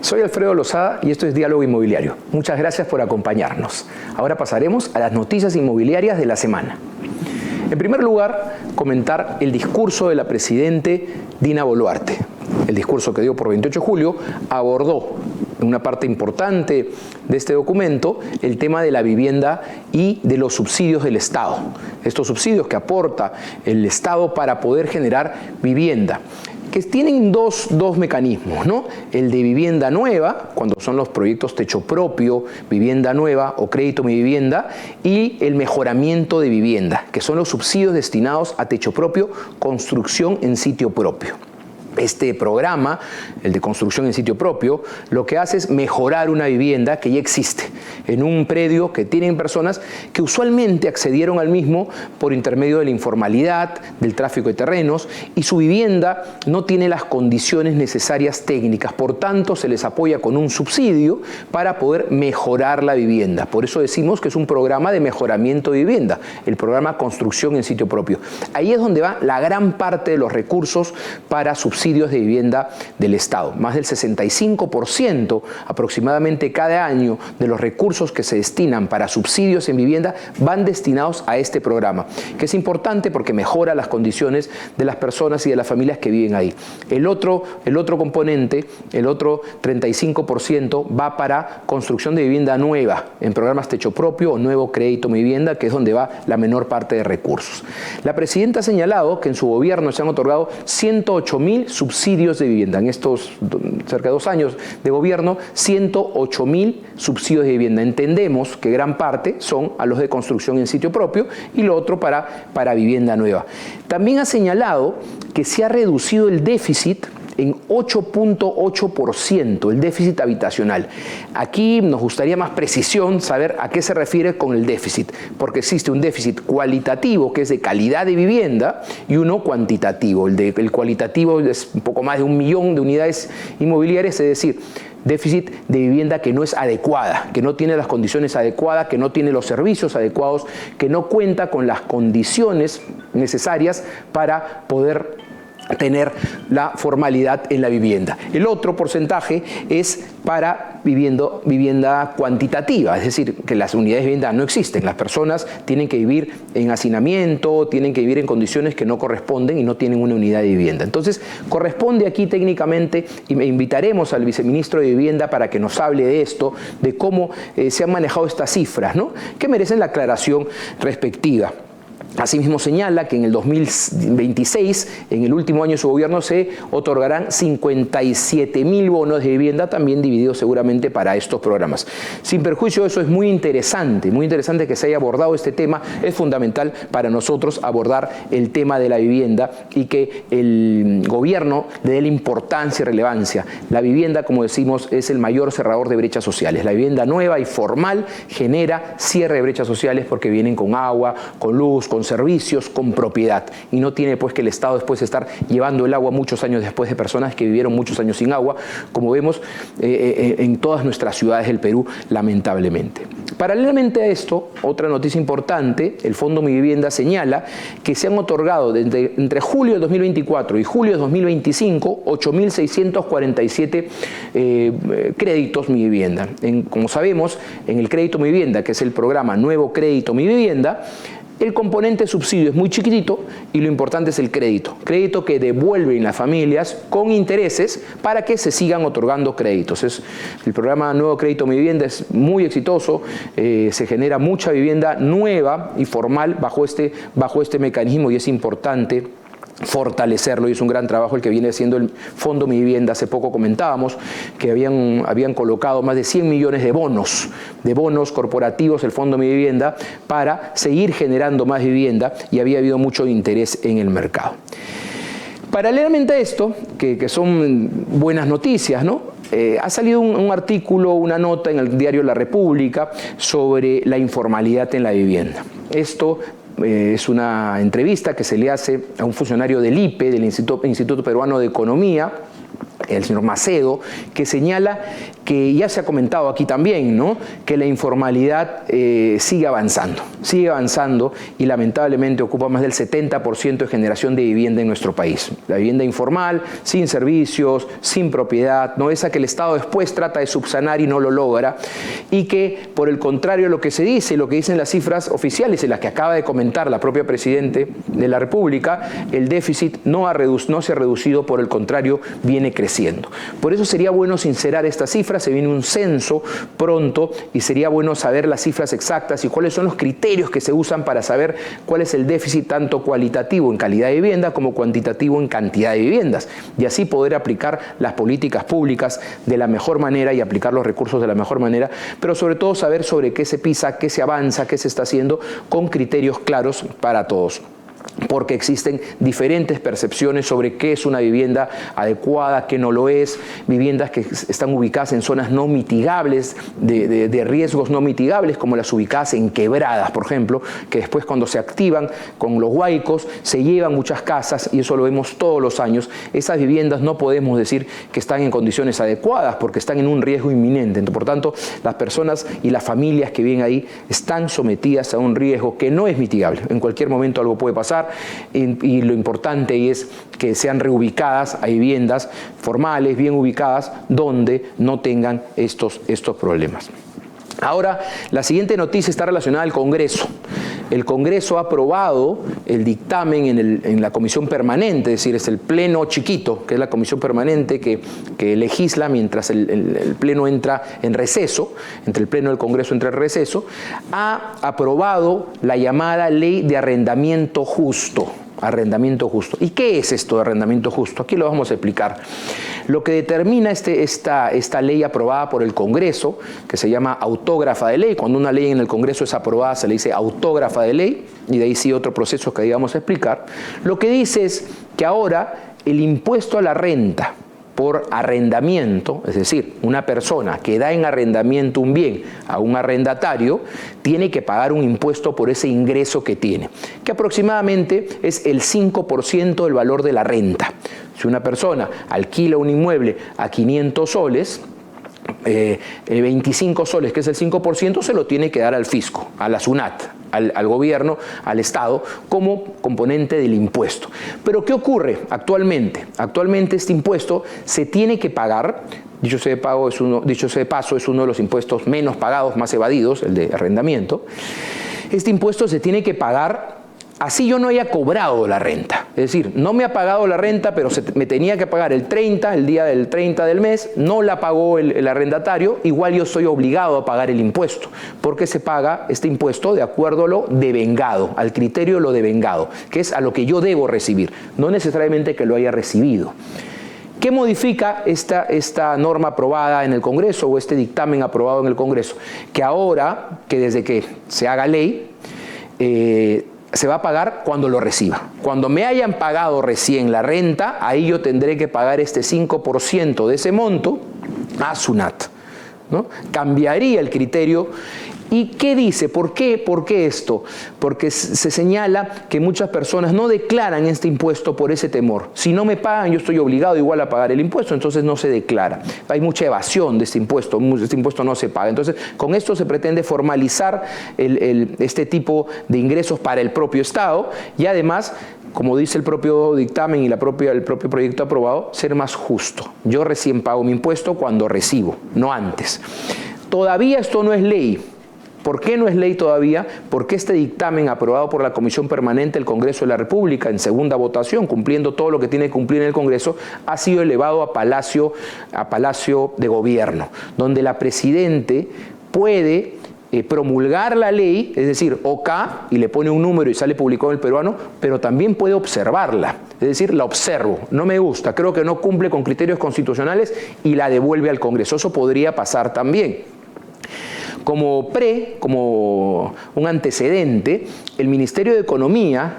Soy Alfredo Lozada y esto es Diálogo Inmobiliario. Muchas gracias por acompañarnos. Ahora pasaremos a las noticias inmobiliarias de la semana. En primer lugar, comentar el discurso de la presidente Dina Boluarte. El discurso que dio por 28 de julio abordó en una parte importante de este documento el tema de la vivienda y de los subsidios del Estado. Estos subsidios que aporta el Estado para poder generar vivienda, que tienen dos mecanismos, ¿no? El de vivienda nueva, cuando son los proyectos techo propio, vivienda nueva o crédito mi vivienda, y el mejoramiento de vivienda, que son los subsidios destinados a techo propio, construcción en sitio propio. Este programa, el de construcción en sitio propio, lo que hace es mejorar una vivienda que ya existe en un predio que tienen personas que usualmente accedieron al mismo por intermedio de la informalidad, del tráfico de terrenos, y su vivienda no tiene las condiciones necesarias técnicas. Por tanto, se les apoya con un subsidio para poder mejorar la vivienda. Por eso decimos que es un programa de mejoramiento de vivienda, el programa Construcción en Sitio Propio. Ahí es donde va la gran parte de los recursos para subsidios de vivienda del Estado. Más del 65% aproximadamente cada año de los recursos que se destinan para subsidios en vivienda van destinados a este programa, que es importante porque mejora las condiciones de las personas y de las familias que viven ahí. El otro componente, el otro 35% va para construcción de vivienda nueva en programas techo propio o nuevo crédito mi vivienda, que es donde va la menor parte de recursos. La presidenta ha señalado que en su gobierno se han otorgado 108.000 subsidios de vivienda. En estos cerca de 2 años de gobierno, 108.000 subsidios de vivienda. Entendemos que gran parte son a los de construcción en sitio propio y lo otro para vivienda nueva. También ha señalado que se ha reducido el déficit en 8.8%, el déficit habitacional. Aquí nos gustaría más precisión, saber a qué se refiere con el déficit, porque existe un déficit cualitativo, que es de calidad de vivienda, y uno cuantitativo. El cualitativo es un poco más de 1 millón de unidades inmobiliarias, es decir, déficit de vivienda que no es adecuada, que no tiene las condiciones adecuadas, que no tiene los servicios adecuados, que no cuenta con las condiciones necesarias para poder tener la formalidad en la vivienda. El otro porcentaje es para vivienda cuantitativa, es decir, que las unidades de vivienda no existen. Las personas tienen que vivir en hacinamiento, tienen que vivir en condiciones que no corresponden y no tienen una unidad de vivienda. Entonces, corresponde aquí técnicamente, y invitaremos al viceministro de Vivienda para que nos hable de esto, de cómo se han manejado estas cifras, ¿no?, que merecen la aclaración respectiva. Asimismo señala que en el 2026, en el último año de su gobierno, se otorgarán 57.000 bonos de vivienda, también divididos seguramente para estos programas. Sin perjuicio de eso, es muy interesante que se haya abordado este tema. Es fundamental para nosotros abordar el tema de la vivienda y que el gobierno le dé la importancia y relevancia. La vivienda, como decimos, es el mayor cerrador de brechas sociales. La vivienda nueva y formal genera cierre de brechas sociales porque vienen con agua, con luz, con servicios, con propiedad, y no tiene pues que el Estado después estar llevando el agua muchos años después de personas que vivieron muchos años sin agua, como vemos en todas nuestras ciudades del Perú, lamentablemente. Paralelamente a esto, otra noticia importante, el Fondo Mi Vivienda señala que se han otorgado entre julio de 2024 y julio de 2025 8.647 créditos Mi Vivienda. Como sabemos, en el crédito Mi Vivienda, que es el programa Nuevo Crédito Mi Vivienda, el componente subsidio es muy chiquitito y lo importante es el crédito que devuelven las familias con intereses para que se sigan otorgando créditos. El programa Nuevo Crédito Mi Vivienda es muy exitoso, se genera mucha vivienda nueva y formal bajo este mecanismo, y es importante fortalecerlo, y es un gran trabajo el que viene haciendo el Fondo Mi Vivienda. Hace poco comentábamos que habían colocado más de 100 millones de bonos corporativos el Fondo Mi Vivienda para seguir generando más vivienda, y había habido mucho interés en el mercado. Paralelamente a esto, que son buenas noticias, ¿no?, ha salido un artículo, una nota en el diario La República sobre la informalidad en la vivienda. Esto es una entrevista que se le hace a un funcionario del IPE, del Instituto Peruano de Economía, el señor Macedo, que señala que ya se ha comentado aquí también, ¿no?, que la informalidad sigue avanzando y lamentablemente ocupa más del 70% de generación de vivienda en nuestro país. La vivienda informal, sin servicios, sin propiedad, ¿no?, esa que el Estado después trata de subsanar y no lo logra, y que por el contrario lo que se dice, lo que dicen las cifras oficiales y las que acaba de comentar la propia Presidente de la República, el déficit no se ha reducido, por el contrario, viene creciendo. Por eso sería bueno sincerar estas cifras, se viene un censo pronto y sería bueno saber las cifras exactas y cuáles son los criterios que se usan para saber cuál es el déficit tanto cualitativo en calidad de vivienda como cuantitativo en cantidad de viviendas, y así poder aplicar las políticas públicas de la mejor manera y aplicar los recursos de la mejor manera, pero sobre todo saber sobre qué se pisa, qué se avanza, qué se está haciendo con criterios claros para todos. Porque existen diferentes percepciones sobre qué es una vivienda adecuada, qué no lo es, viviendas que están ubicadas en zonas no mitigables, de riesgos no mitigables, como las ubicadas en quebradas, por ejemplo, que después cuando se activan con los huaicos se llevan muchas casas, y eso lo vemos todos los años. Esas viviendas no podemos decir que están en condiciones adecuadas porque están en un riesgo inminente. Por tanto, las personas y las familias que viven ahí están sometidas a un riesgo que no es mitigable. En cualquier momento algo puede pasar. Y lo importante es que sean reubicadas a viviendas formales, bien ubicadas, donde no tengan estos problemas. Ahora, la siguiente noticia está relacionada al Congreso. El Congreso ha aprobado el dictamen en la comisión permanente, es decir, es el pleno chiquito, que es la comisión permanente que legisla mientras el pleno entra en receso, entre el pleno del Congreso entra en receso, ha aprobado la llamada Ley de Arrendamiento Justo. Arrendamiento justo. ¿Y qué es esto de arrendamiento justo? Aquí lo vamos a explicar. Lo que determina esta ley aprobada por el Congreso, que se llama autógrafa de ley, cuando una ley en el Congreso es aprobada se le dice autógrafa de ley, y de ahí sí otro proceso que ahí vamos a explicar, lo que dice es que ahora el impuesto a la renta por arrendamiento, es decir, una persona que da en arrendamiento un bien a un arrendatario, tiene que pagar un impuesto por ese ingreso que tiene, que aproximadamente es el 5% del valor de la renta. Si una persona alquila un inmueble a 500 soles, 25 soles, que es el 5%, se lo tiene que dar al fisco, a la SUNAT, al gobierno, al Estado, como componente del impuesto. Pero ¿qué ocurre actualmente? Actualmente este impuesto se tiene que pagar, dicho sea de paso, es uno de los impuestos menos pagados, más evadidos, el de arrendamiento. Este impuesto se tiene que pagar así yo no haya cobrado la renta. Es decir, no me ha pagado la renta, pero me tenía que pagar el día del 30 del mes, no la pagó el arrendatario, igual yo estoy obligado a pagar el impuesto, porque se paga este impuesto de acuerdo a lo devengado, al criterio de lo devengado, que es a lo que yo debo recibir, no necesariamente que lo haya recibido. ¿Qué modifica esta norma aprobada en el Congreso o este dictamen aprobado en el Congreso? Que ahora, que desde que se haga ley, se va a pagar cuando lo reciba. Cuando me hayan pagado recién la renta, ahí yo tendré que pagar este 5% de ese monto a SUNAT, ¿no? Cambiaría el criterio. ¿Y qué dice? ¿Por qué esto? Porque se señala que muchas personas no declaran este impuesto por ese temor. Si no me pagan, yo estoy obligado igual a pagar el impuesto, entonces no se declara. Hay mucha evasión de este impuesto no se paga. Entonces, con esto se pretende formalizar este tipo de ingresos para el propio Estado y además, como dice el propio dictamen y el propio proyecto aprobado, ser más justo. Yo recién pago mi impuesto cuando recibo, no antes. Todavía esto no es ley. ¿Por qué no es ley todavía? Porque este dictamen aprobado por la Comisión Permanente del Congreso de la República en segunda votación, cumpliendo todo lo que tiene que cumplir en el Congreso, ha sido elevado a Palacio de Gobierno, donde la Presidente puede promulgar la ley, es decir, OK, y le pone un número y sale publicado en el peruano, pero también puede observarla, es decir, la observo, no me gusta, creo que no cumple con criterios constitucionales y la devuelve al Congreso. Eso podría pasar también. Como un antecedente, el Ministerio de Economía,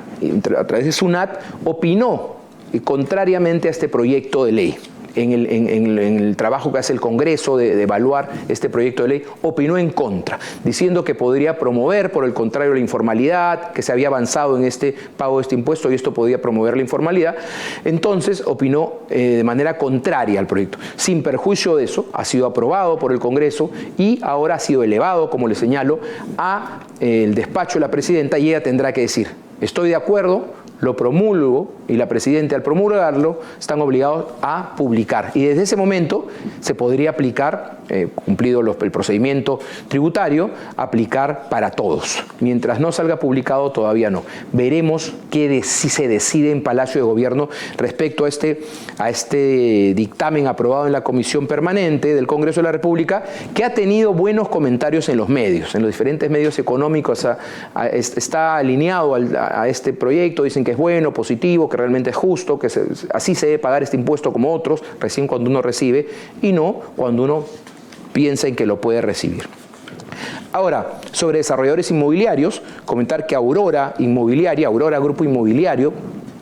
a través de SUNAT, opinó contrariamente a este proyecto de ley. en el trabajo que hace el Congreso de evaluar este proyecto de ley, opinó en contra, diciendo que podría promover, por el contrario, la informalidad, que se había avanzado en este pago de este impuesto y esto podía promover la informalidad. Entonces opinó de manera contraria al proyecto. Sin perjuicio de eso, ha sido aprobado por el Congreso y ahora ha sido elevado, como le señalo, a el despacho de la presidenta y ella tendrá que decir: estoy de acuerdo, lo promulgo, y la presidenta, al promulgarlo, están obligados a publicar. Y desde ese momento se podría aplicar, cumplido el procedimiento tributario, aplicar para todos. Mientras no salga publicado, todavía no. Veremos si se decide en Palacio de Gobierno respecto a este dictamen aprobado en la Comisión Permanente del Congreso de la República, que ha tenido buenos comentarios en los medios, en los diferentes medios económicos. Está alineado a este proyecto, dicen que es bueno, positivo, que realmente es justo, que así se debe pagar este impuesto como otros, recién cuando uno recibe, y no cuando uno piensa en que lo puede recibir. Ahora, sobre desarrolladores inmobiliarios, comentar que Aurora Grupo Inmobiliario,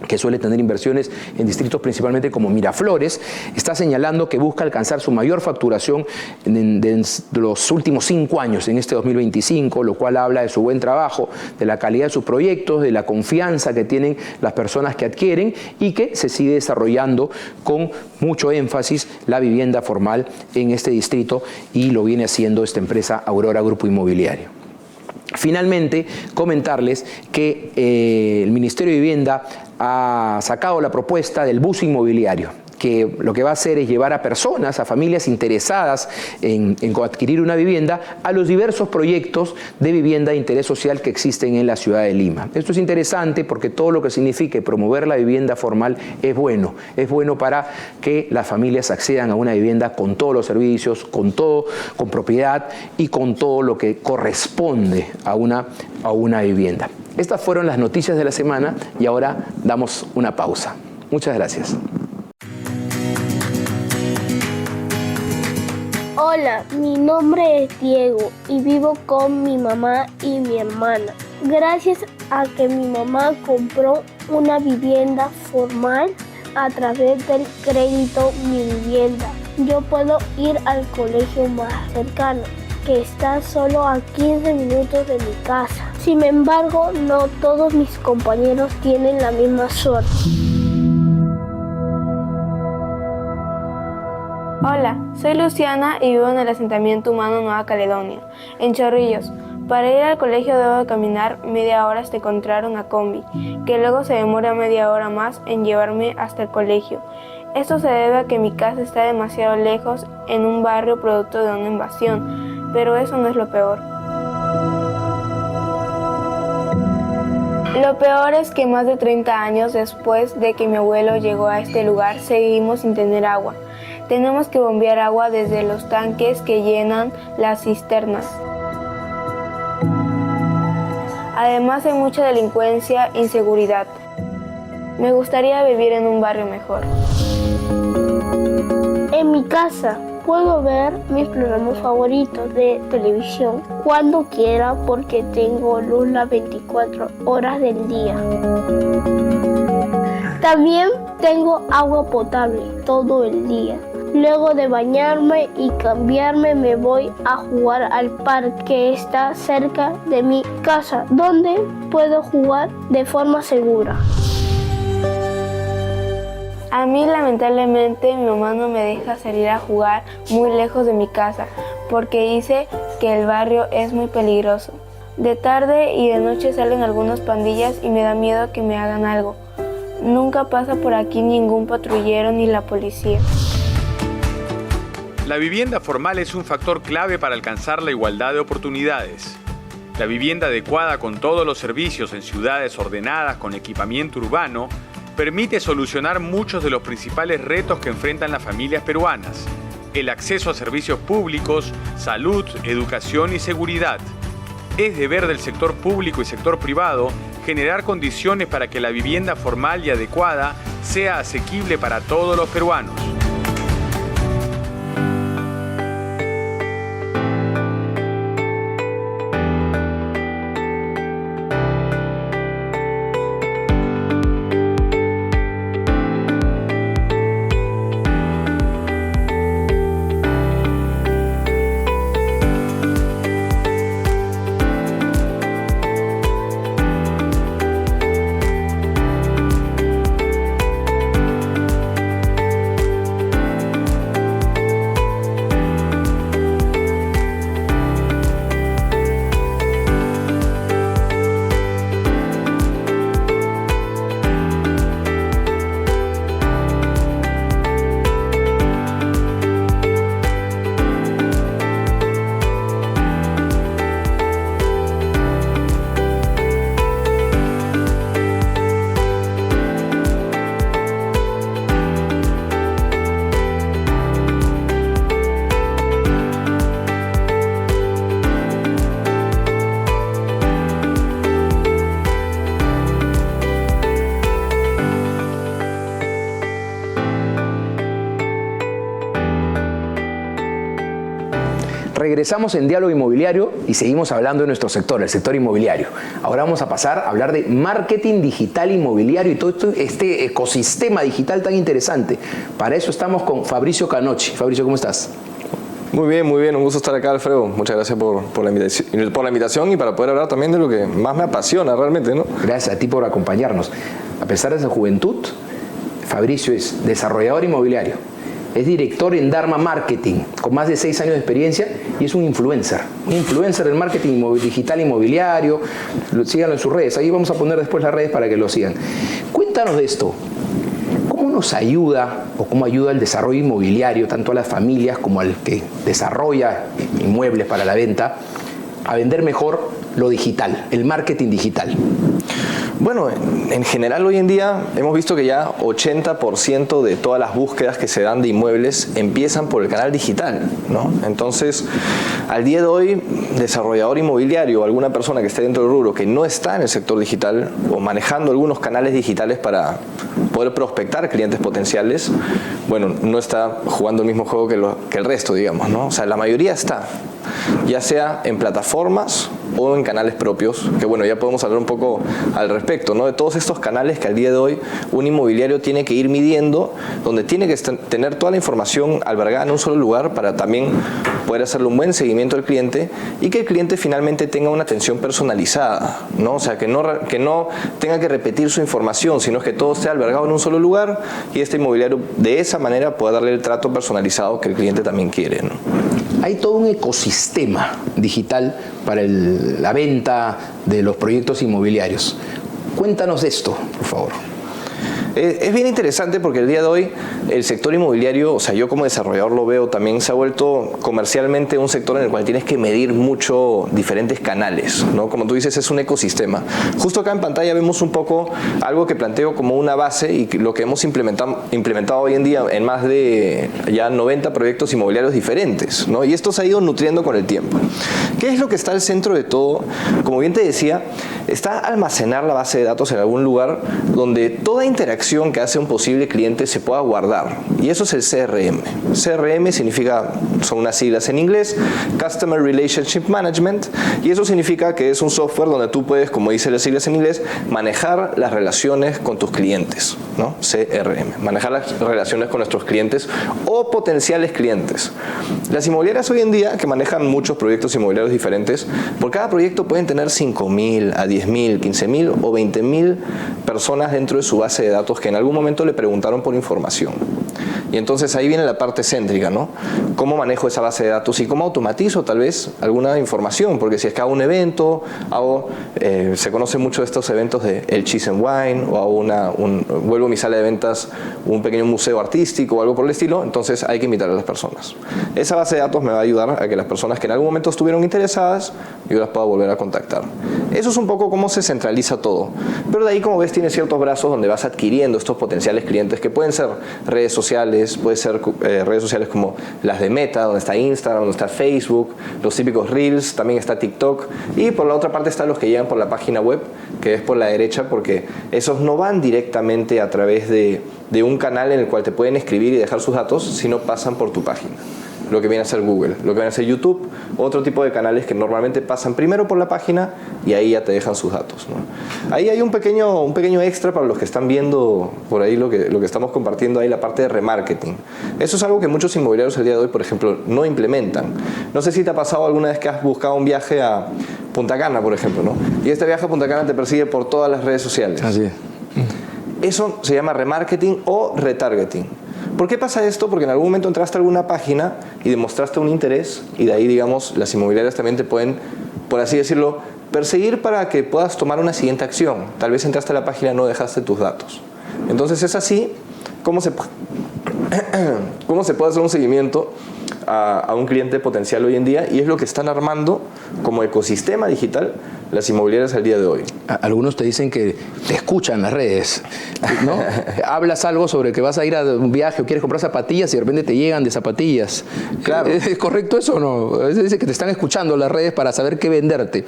que suele tener inversiones en distritos principalmente como Miraflores, está señalando que busca alcanzar su mayor facturación de los últimos 5 años, en este 2025, lo cual habla de su buen trabajo, de la calidad de sus proyectos, de la confianza que tienen las personas que adquieren y que se sigue desarrollando con mucho énfasis la vivienda formal en este distrito, y lo viene haciendo esta empresa Aurora Grupo Inmobiliario. Finalmente, comentarles que el Ministerio de Vivienda ha sacado la propuesta del bus inmobiliario, que lo que va a hacer es llevar a personas, a familias interesadas en adquirir una vivienda, a los diversos proyectos de vivienda de interés social que existen en la ciudad de Lima. Esto es interesante porque todo lo que signifique promover la vivienda formal es bueno para que las familias accedan a una vivienda con todos los servicios, con propiedad y con todo lo que corresponde a una vivienda. Estas fueron las noticias de la semana y ahora damos una pausa. Muchas gracias. Hola, mi nombre es Diego y vivo con mi mamá y mi hermana. Gracias a que mi mamá compró una vivienda formal a través del crédito Mi Vivienda, yo puedo ir al colegio más cercano, que está solo a 15 minutos de mi casa. Sin embargo, no todos mis compañeros tienen la misma suerte. Hola, soy Luciana y vivo en el asentamiento humano Nueva Caledonia, en Chorrillos. Para ir al colegio debo de caminar media hora hasta encontrar una combi, que luego se demora media hora más en llevarme hasta el colegio. Esto se debe a que mi casa está demasiado lejos en un barrio producto de una invasión, pero eso no es lo peor. Lo peor es que más de 30 años después de que mi abuelo llegó a este lugar, seguimos sin tener agua. Tenemos que bombear agua desde los tanques que llenan las cisternas. Además hay mucha delincuencia e inseguridad. Me gustaría vivir en un barrio mejor. En mi casa puedo ver mis programas favoritos de televisión cuando quiera porque tengo luz las 24 horas del día. También tengo agua potable todo el día. Luego de bañarme y cambiarme me voy a jugar al parque que está cerca de mi casa, donde puedo jugar de forma segura. A mí lamentablemente mi mamá no me deja salir a jugar muy lejos de mi casa porque dice que el barrio es muy peligroso. De tarde y de noche salen algunas pandillas y me da miedo que me hagan algo. Nunca pasa por aquí ningún patrullero ni la policía. La vivienda formal es un factor clave para alcanzar la igualdad de oportunidades. La vivienda adecuada con todos los servicios en ciudades ordenadas con equipamiento urbano permite solucionar muchos de los principales retos que enfrentan las familias peruanas: el acceso a servicios públicos, salud, educación y seguridad. Es deber del sector público y sector privado generar condiciones para que la vivienda formal y adecuada sea asequible para todos los peruanos. Regresamos en Diálogo Inmobiliario y seguimos hablando de nuestro sector, el sector inmobiliario. Ahora vamos a pasar a hablar de marketing digital inmobiliario y todo este ecosistema digital tan interesante. Para eso estamos con Fabricio Canocchi. Fabricio, ¿cómo estás? Muy bien, un gusto estar acá, Alfredo. Muchas gracias por la invitación y para poder hablar también de lo que más me apasiona realmente, ¿no? Gracias a ti por acompañarnos. A pesar de esa juventud, Fabricio es desarrollador inmobiliario, es director en Dharma Marketing, con más de 6 años de experiencia y es un influencer del marketing digital inmobiliario. Síganlo en sus redes, ahí vamos a poner después las redes para que lo sigan. Cuéntanos de esto. ¿Cómo nos ayuda o cómo ayuda el desarrollo inmobiliario, tanto a las familias como al que desarrolla inmuebles para la venta, a vender mejor lo digital, el marketing digital? Bueno, en general hoy en día hemos visto que ya 80% de todas las búsquedas que se dan de inmuebles empiezan por el canal digital, ¿no? Entonces, al día de hoy, desarrollador inmobiliario o alguna persona que esté dentro del rubro que no está en el sector digital o manejando algunos canales digitales para poder prospectar clientes potenciales, bueno, no está jugando el mismo juego que el resto, digamos, ¿no? O sea, la mayoría está, ya sea en plataformas o en canales propios, que bueno, ya podemos hablar un poco al respecto, ¿no? De todos estos canales que al día de hoy un inmobiliario tiene que ir midiendo, donde tiene que tener toda la información albergada en un solo lugar para también poder hacerle un buen seguimiento al cliente y que el cliente finalmente tenga una atención personalizada, ¿no? O sea, que no tenga que repetir su información, sino que todo esté albergado en un solo lugar y este inmobiliario de esa manera pueda darle el trato personalizado que el cliente también quiere, ¿no? Hay todo un ecosistema digital para la venta de los proyectos inmobiliarios. Cuéntanos de esto, por favor. Es bien interesante porque el día de hoy el sector inmobiliario, o sea, yo como desarrollador lo veo también, se ha vuelto comercialmente un sector en el cual tienes que medir mucho diferentes canales, ¿no? Como tú dices, es un ecosistema. Justo acá en pantalla vemos un poco algo que planteo como una base y lo que hemos implementado hoy en día en más de ya 90 proyectos inmobiliarios diferentes, ¿no? Y esto se ha ido nutriendo con el tiempo. ¿Qué es lo que está al centro de todo? Como bien te decía, está almacenar la base de datos en algún lugar donde toda interacción que hace un posible cliente se pueda guardar. Y eso es el CRM. CRM son unas siglas en inglés, Customer Relationship Management, y eso significa que es un software donde tú puedes, como dice las siglas en inglés, manejar las relaciones con tus clientes, ¿no? CRM, manejar las relaciones con nuestros clientes o potenciales clientes. Las inmobiliarias hoy en día, que manejan muchos proyectos inmobiliarios diferentes, por cada proyecto pueden tener 5.000 a 10.000, 15.000 o 20.000 personas dentro de su base de datos que en algún momento le preguntaron por información. Y entonces ahí viene la parte céntrica, ¿no? ¿Cómo manejo esa base de datos y cómo automatizo tal vez alguna información? Porque si es que hago un evento, se conoce mucho de estos eventos de el Cheese and Wine, o hago vuelvo a mi sala de ventas un pequeño museo artístico o algo por el estilo, entonces hay que invitar a las personas. Esa base de datos me va a ayudar a que las personas que en algún momento estuvieron interesadas, yo las pueda volver a contactar. Eso es un poco cómo se centraliza todo. Pero de ahí, como ves, tiene ciertos brazos donde vas adquiriendo estos potenciales clientes que pueden ser redes sociales, puede ser redes sociales como las de Meta, donde está Instagram, donde está Facebook, los típicos Reels, también está TikTok, y por la otra parte están los que llegan por la página web, que es por la derecha, porque esos no van directamente a través de un canal en el cual te pueden escribir y dejar sus datos, sino pasan por tu página. Lo que viene a ser Google, lo que viene a ser YouTube, otro tipo de canales que normalmente pasan primero por la página y ahí ya te dejan sus datos, ¿no? Ahí hay un pequeño extra para los que están viendo por ahí lo que estamos compartiendo ahí, la parte de remarketing. Eso es algo que muchos inmobiliarios el día de hoy, por ejemplo, no implementan. No sé si te ha pasado alguna vez que has buscado un viaje a Punta Cana, por ejemplo, ¿no? Y este viaje a Punta Cana te persigue por todas las redes sociales. Así es. Eso se llama remarketing o retargeting. ¿Por qué pasa esto? Porque en algún momento entraste a alguna página y demostraste un interés y de ahí, digamos, las inmobiliarias también te pueden, por así decirlo, perseguir para que puedas tomar una siguiente acción. Tal vez entraste a la página y no dejaste tus datos. Entonces es así como se puede hacer un seguimiento a un cliente potencial hoy en día, y es lo que están armando como ecosistema digital las inmobiliarias al día de hoy. Algunos te dicen que te escuchan en las redes, ¿no? Hablas algo sobre que vas a ir a un viaje o quieres comprar zapatillas y de repente te llegan de zapatillas. Claro. ¿Es correcto eso o no? Dice que te están escuchando las redes para saber qué venderte.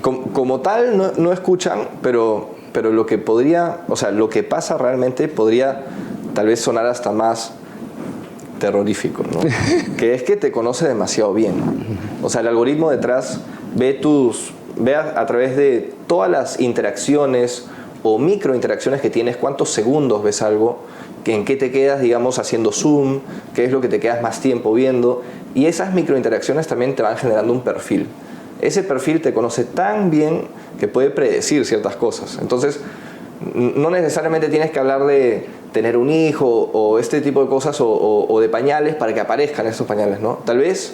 Como tal no escuchan, pero lo que podría, o sea, lo que pasa realmente podría tal vez sonar hasta más terrorífico, ¿no? Que es que te conoce demasiado bien. O sea, el algoritmo detrás ve a través de todas las interacciones o microinteracciones que tienes, cuántos segundos ves algo, en qué te quedas, digamos, haciendo zoom, qué es lo que te quedas más tiempo viendo, y esas microinteracciones también te van generando un perfil. Ese perfil te conoce tan bien que puede predecir ciertas cosas. Entonces, no necesariamente tienes que hablar de tener un hijo o este tipo de cosas o de pañales para que aparezcan esos pañales, ¿no? Tal vez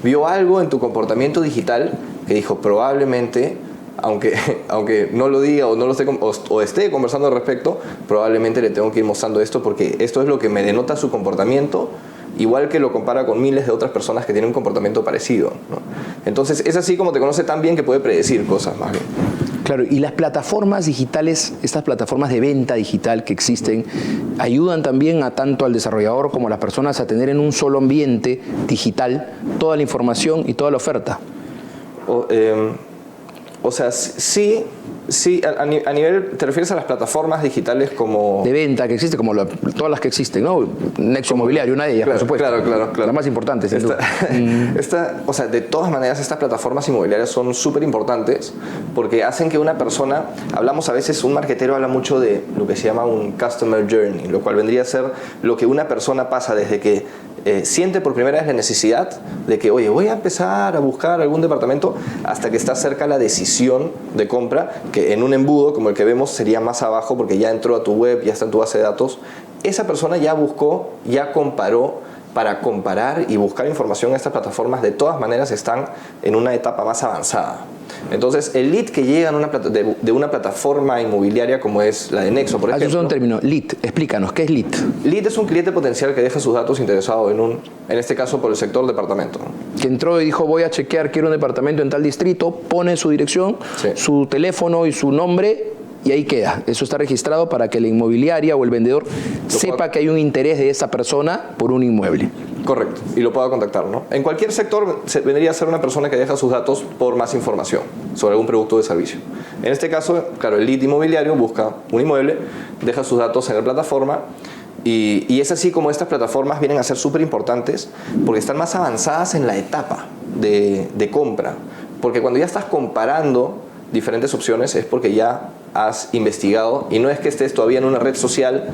vio algo en tu comportamiento digital que dijo, probablemente, aunque no lo diga o esté conversando al respecto, probablemente le tengo que ir mostrando esto porque esto es lo que me denota su comportamiento, igual que lo compara con miles de otras personas que tienen un comportamiento parecido, ¿no? Entonces es así como te conoce tan bien que puede predecir cosas más bien. Claro, y las plataformas digitales, estas plataformas de venta digital que existen, ayudan también a tanto al desarrollador como a las personas a tener en un solo ambiente digital toda la información y toda la oferta. O sea, sí, a nivel, ¿te refieres a las plataformas digitales como...? De venta que existe, como todas las que existen, ¿no? Nexo Inmobiliario, una de ellas, claro, por supuesto. Claro. La más importante, sin duda. O sea, de todas maneras, estas plataformas inmobiliarias son súper importantes porque hacen que una persona, hablamos a veces, un marketero habla mucho de lo que se llama un customer journey, lo cual vendría a ser lo que una persona pasa desde que siente por primera vez la necesidad de que, oye, voy a empezar a buscar algún departamento hasta que está cerca la decisión de compra, que en un embudo como el que vemos sería más abajo porque ya entró a tu web, ya está en tu base de datos. Esa persona ya buscó, ya comparó. Para comparar y buscar información, estas plataformas de todas maneras están en una etapa más avanzada. Entonces, el lead que llega de una plataforma inmobiliaria como es la de Nexo, por ejemplo... Has usado un término, lead. Explícanos, ¿qué es lead? Lead es un cliente potencial que deja sus datos interesado en este caso por el sector departamento. Que entró y dijo, voy a chequear, quiero un departamento en tal distrito, pone su dirección, sí, su teléfono y su nombre, y ahí queda. Eso está registrado para que la inmobiliaria o el vendedor sepa que hay un interés de esa persona por un inmueble. Correcto, y lo pueda contactar, ¿no? En cualquier sector vendría a ser una persona que deja sus datos por más información sobre algún producto o servicio. En este caso, claro, el lead inmobiliario busca un inmueble, deja sus datos en la plataforma y es así como estas plataformas vienen a ser súper importantes porque están más avanzadas en la etapa de compra. Porque cuando ya estás comparando diferentes opciones es porque ya has investigado y no es que estés todavía en una red social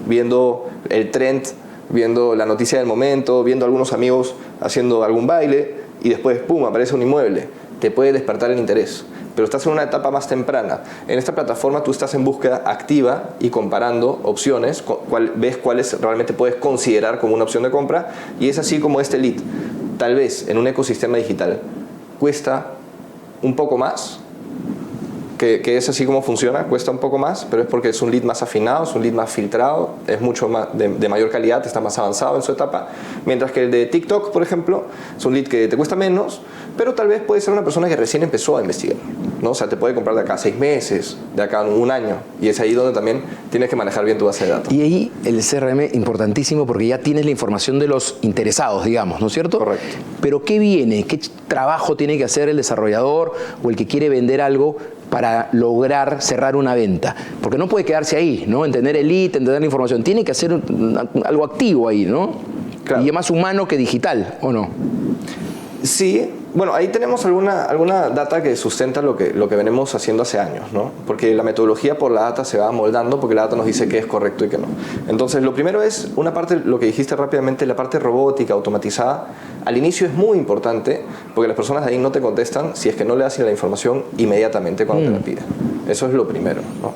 viendo el trend, viendo la noticia del momento, viendo a algunos amigos haciendo algún baile y después, pum, aparece un inmueble. Te puede despertar el interés, pero estás en una etapa más temprana. En esta plataforma tú estás en búsqueda activa y comparando opciones, ves cuáles realmente puedes considerar como una opción de compra y es así como este lead, tal vez en un ecosistema digital, cuesta un poco más, que es así como funciona, cuesta un poco más, pero es porque es un lead más afinado, es un lead más filtrado, es mucho más de mayor calidad, está más avanzado en su etapa, mientras que el de TikTok, por ejemplo, es un lead que te cuesta menos, pero tal vez puede ser una persona que recién empezó a investigar, ¿no? O sea, te puede comprar de acá a 6 meses, de acá a 1 año, y es ahí donde también tienes que manejar bien tu base de datos. Y ahí el CRM importantísimo porque ya tienes la información de los interesados, digamos, ¿no es cierto? Correcto. Pero ¿qué viene? ¿Qué trabajo tiene que hacer el desarrollador o el que quiere vender algo para lograr cerrar una venta? Porque no puede quedarse ahí, ¿no? En tener el lead, en tener la información. Tiene que hacer algo activo ahí, ¿no? Claro. Y es más humano que digital, ¿o no? Sí, bueno, ahí tenemos alguna data que sustenta lo que venimos haciendo hace años, ¿no? Porque la metodología por la data se va moldando porque la data nos dice qué es correcto y qué no. Entonces, lo primero es una parte, lo que dijiste rápidamente, la parte robótica, automatizada. Al inicio es muy importante porque las personas de ahí no te contestan si es que no le das la información inmediatamente cuando te la piden. Eso es lo primero, ¿no?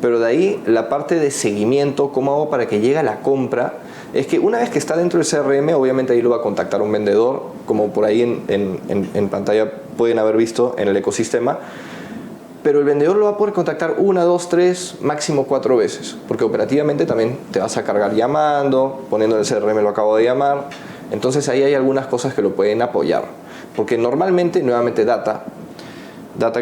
Pero de ahí la parte de seguimiento, cómo hago para que llegue a la compra, es que una vez que está dentro del CRM, obviamente ahí lo va a contactar un vendedor, como por ahí en pantalla pueden haber visto en el ecosistema, pero el vendedor lo va a poder contactar 1, 2, 3, máximo 4 veces, porque operativamente también te vas a cargar llamando, poniendo en el CRM lo acabo de llamar, entonces ahí hay algunas cosas que lo pueden apoyar, porque normalmente, nuevamente data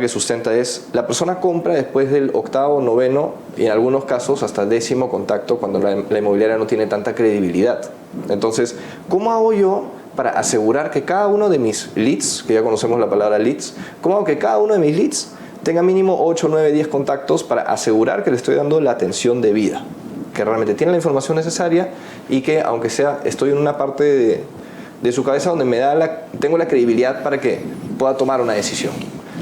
que sustenta es, la persona compra después del 8º, 9º y en algunos casos hasta 10º contacto cuando la inmobiliaria no tiene tanta credibilidad. Entonces, ¿cómo hago yo para asegurar que cada uno de mis leads, que ya conocemos la palabra leads, cómo hago que cada uno de mis leads tenga mínimo 8, 9, 10 contactos para asegurar que le estoy dando la atención debida? que realmente tiene la información necesaria y que, aunque sea, estoy en una parte de su cabeza donde tengo la credibilidad para que pueda tomar una decisión.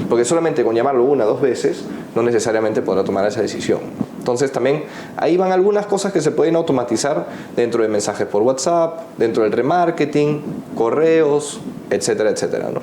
Porque solamente con llamarlo 1 o 2 veces no necesariamente podrá tomar esa decisión. Entonces también ahí van algunas cosas que se pueden automatizar dentro de mensajes por WhatsApp, dentro del remarketing, correos, etcétera, etcétera, ¿no?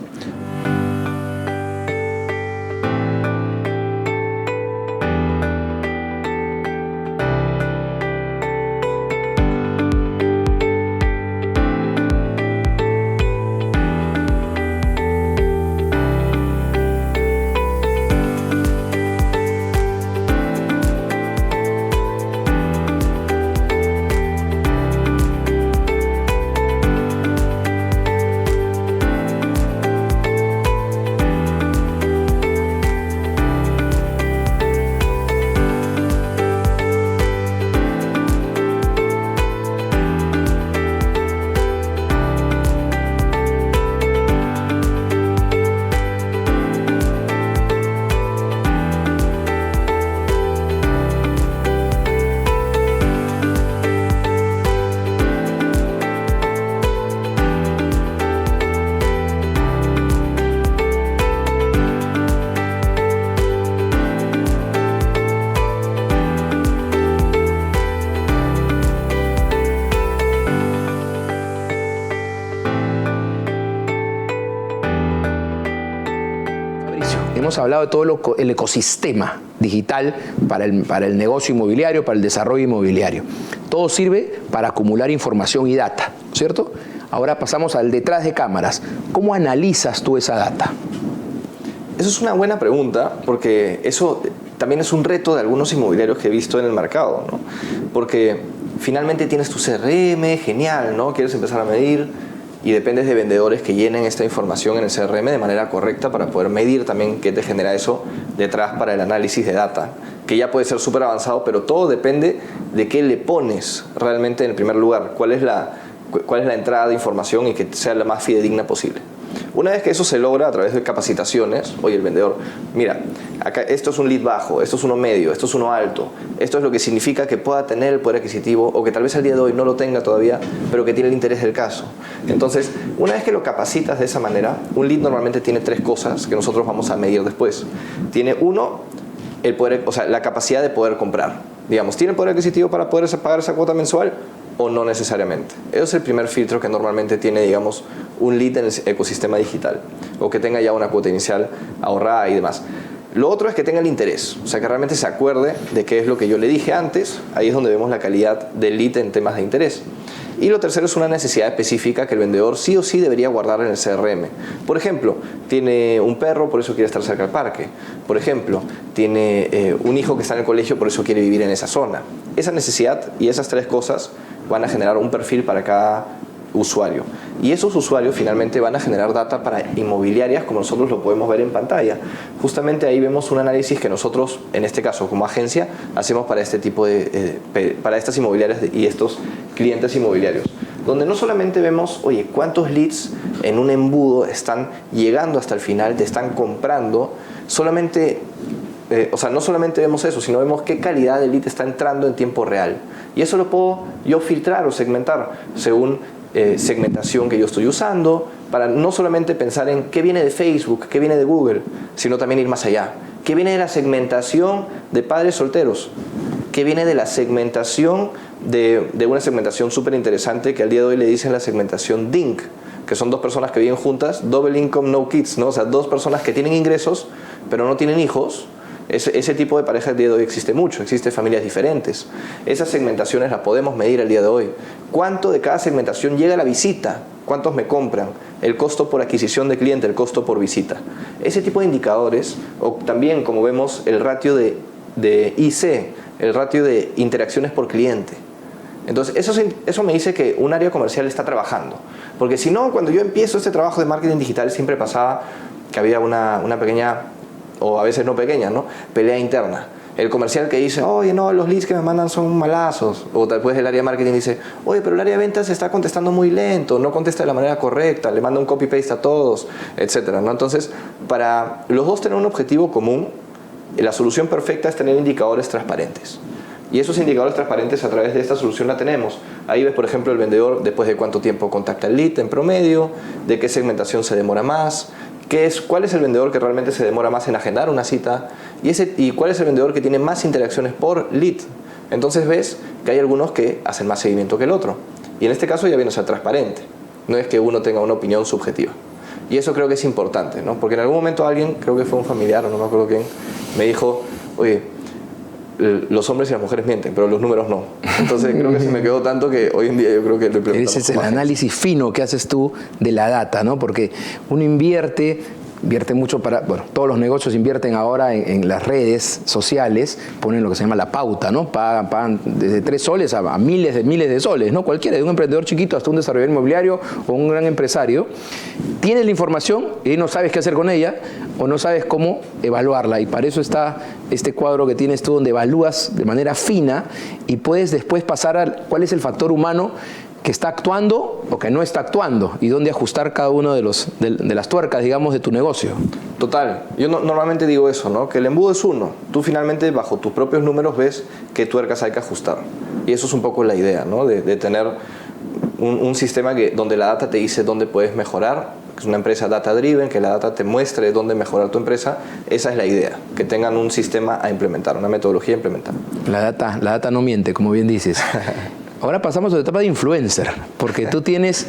Hemos hablado de todo el ecosistema digital para el negocio inmobiliario, para el desarrollo inmobiliario. Todo sirve para acumular información y data, ¿cierto? Ahora pasamos al detrás de cámaras. ¿Cómo analizas tú esa data? Eso es una buena pregunta, porque eso también es un reto de algunos inmobiliarios que he visto en el mercado, ¿no? Porque finalmente tienes tu CRM, genial, ¿no? Quieres empezar a medir y dependes de vendedores que llenen esta información en el CRM de manera correcta para poder medir también qué te genera eso detrás para el análisis de data, que ya puede ser súper avanzado, pero todo depende de qué le pones realmente en el primer lugar, cuál es la entrada de información y que sea la más fidedigna posible. Una vez que eso se logra a través de capacitaciones, oye, el vendedor, mira, acá esto es un lead bajo, esto es uno medio, esto es uno alto, esto es lo que significa que pueda tener el poder adquisitivo o que tal vez al día de hoy no lo tenga todavía, pero que tiene el interés del caso. Entonces, una vez que lo capacitas de esa manera, un lead normalmente tiene 3 cosas que nosotros vamos a medir después. Tiene uno, el poder, o sea, la capacidad de poder comprar. Digamos, ¿tiene el poder adquisitivo para poder pagar esa cuota mensual? O no necesariamente. Eso es el primer filtro que normalmente tiene, digamos, un lead en el ecosistema digital, o que tenga ya una cuota inicial ahorrada y demás. Lo otro es que tenga el interés, o sea, que realmente se acuerde de qué es lo que yo le dije antes. Ahí es donde vemos la calidad del lead en temas de interés. Y lo tercero es una necesidad específica que el vendedor sí o sí debería guardar en el CRM. Por ejemplo, tiene un perro, por eso quiere estar cerca del parque. Por ejemplo, tiene un hijo que está en el colegio, por eso quiere vivir en esa zona. Esa necesidad y esas 3 cosas van a generar un perfil para cada usuario. Y esos usuarios finalmente van a generar data para inmobiliarias, como nosotros lo podemos ver en pantalla. Justamente ahí vemos un análisis que nosotros, en este caso como agencia, hacemos para este tipo para estas inmobiliarias y estos clientes inmobiliarios, donde no solamente vemos, oye, cuántos leads en un embudo están llegando hasta el final, te están comprando, o sea, no solamente vemos eso, sino vemos qué calidad de lead está entrando en tiempo real. Y eso lo puedo yo filtrar o segmentar según segmentación que yo estoy usando, para no solamente pensar en qué viene de Facebook, qué viene de Google, sino también ir más allá. ¿Qué viene de la segmentación de padres solteros? ¿Qué viene de la segmentación de una segmentación súper interesante que al día de hoy le dicen la segmentación DINK, que son 2 personas que viven juntas, Double Income No Kids, ¿no? O sea, 2 personas que tienen ingresos pero no tienen hijos. Ese tipo de pareja al día de hoy existe mucho, existen familias diferentes. Esas segmentaciones las podemos medir al día de hoy. ¿Cuánto de cada segmentación llega a la visita? ¿Cuántos me compran? El costo por adquisición de cliente, el costo por visita. Ese tipo de indicadores, o también como vemos el ratio de IC, el ratio de interacciones por cliente. Entonces eso me dice que un área comercial está trabajando. Porque si no, cuando yo empiezo este trabajo de marketing digital siempre pasaba que había una pequeña, o a veces no pequeña, ¿no?, pelea interna. El comercial que dice, oye, no, los leads que me mandan son malazos. O después el área de marketing dice, oye, pero el área de ventas está contestando muy lento, no contesta de la manera correcta, le manda un copy-paste a todos, etcétera, ¿no? Entonces, para los dos tener un objetivo común, la solución perfecta es tener indicadores transparentes. Y esos indicadores transparentes a través de esta solución la tenemos. Ahí ves, por ejemplo, el vendedor después de cuánto tiempo contacta el lead en promedio, de qué segmentación se demora más, cuál es el vendedor que realmente se demora más en agendar una cita y cuál es el vendedor que tiene más interacciones por lead. Entonces ves que hay algunos que hacen más seguimiento que el otro. Y en este caso ya viene a ser transparente. No es que uno tenga una opinión subjetiva. Y eso creo que es importante, ¿no? Porque en algún momento alguien, creo que fue un familiar o no me acuerdo quién, me dijo, oye, los hombres y las mujeres mienten, pero los números no. Entonces creo que se me quedó tanto que hoy en día yo creo que le preguntamos. Ese es el análisis fino que haces tú de la data, ¿no? Porque uno invierte mucho para, bueno, todos los negocios invierten ahora en las redes sociales, ponen lo que se llama la pauta, ¿no? Pagan desde 3 soles a miles de soles, ¿no? Cualquiera, de un emprendedor chiquito hasta un desarrollador inmobiliario o un gran empresario. Tienes la información y no sabes qué hacer con ella o no sabes cómo evaluarla, y para eso está este cuadro que tienes tú donde evalúas de manera fina y puedes después pasar a cuál es el factor humano que está actuando o que no está actuando y dónde ajustar cada uno de las tuercas, digamos, de tu negocio. Total. Yo normalmente digo eso, ¿no? Que el embudo es uno. Tú finalmente bajo tus propios números ves qué tuercas hay que ajustar. Y eso es un poco la idea, ¿no? De tener un sistema donde la data te dice dónde puedes mejorar. Es una empresa data driven, que la data te muestre dónde mejorar tu empresa. Esa es la idea, que tengan un sistema a implementar, una metodología a implementar. La data no miente, como bien dices. Ahora pasamos a la etapa de influencer, porque tú tienes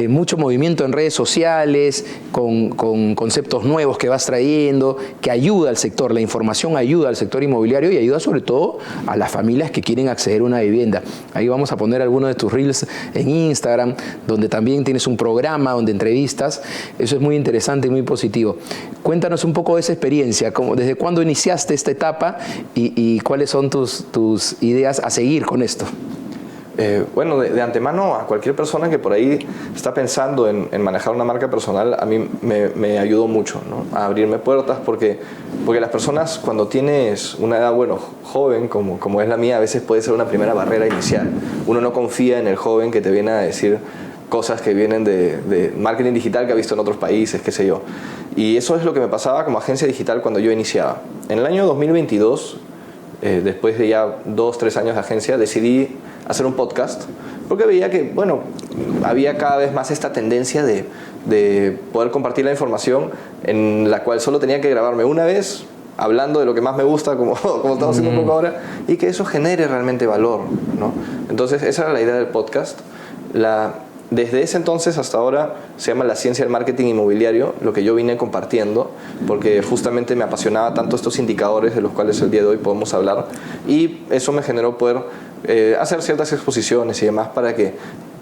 mucho movimiento en redes sociales, con conceptos nuevos que vas trayendo, que ayuda al sector, la información ayuda al sector inmobiliario y ayuda sobre todo a las familias que quieren acceder a una vivienda. Ahí vamos a poner algunos de tus reels en Instagram, donde también tienes un programa donde entrevistas. Eso es muy interesante y muy positivo. Cuéntanos un poco de esa experiencia, desde cuándo iniciaste esta etapa y cuáles son tus ideas a seguir con esto. Bueno, de antemano, a cualquier persona que por ahí está pensando en manejar una marca personal, a mí me ayudó mucho, ¿no? A abrirme puertas, porque las personas, cuando tienes una edad, bueno, joven, como es la mía, a veces puede ser una primera barrera inicial. Uno no confía en el joven que te viene a decir cosas que vienen de marketing digital que ha visto en otros países, qué sé yo. Y eso es lo que me pasaba como agencia digital cuando yo iniciaba. En el año 2022, después de ya 2-3 años de agencia, decidí hacer un podcast, porque veía que, bueno, había cada vez más esta tendencia de poder compartir la información en la cual solo tenía que grabarme una vez, hablando de lo que más me gusta, como estamos haciendo un poco ahora, y que eso genere realmente valor, ¿no? Entonces, esa era la idea del podcast. Desde ese entonces hasta ahora se llama La Ciencia del Marketing Inmobiliario, lo que yo vine compartiendo, porque justamente me apasionaba tanto estos indicadores de los cuales el día de hoy podemos hablar, y eso me generó poder hacer ciertas exposiciones y demás para que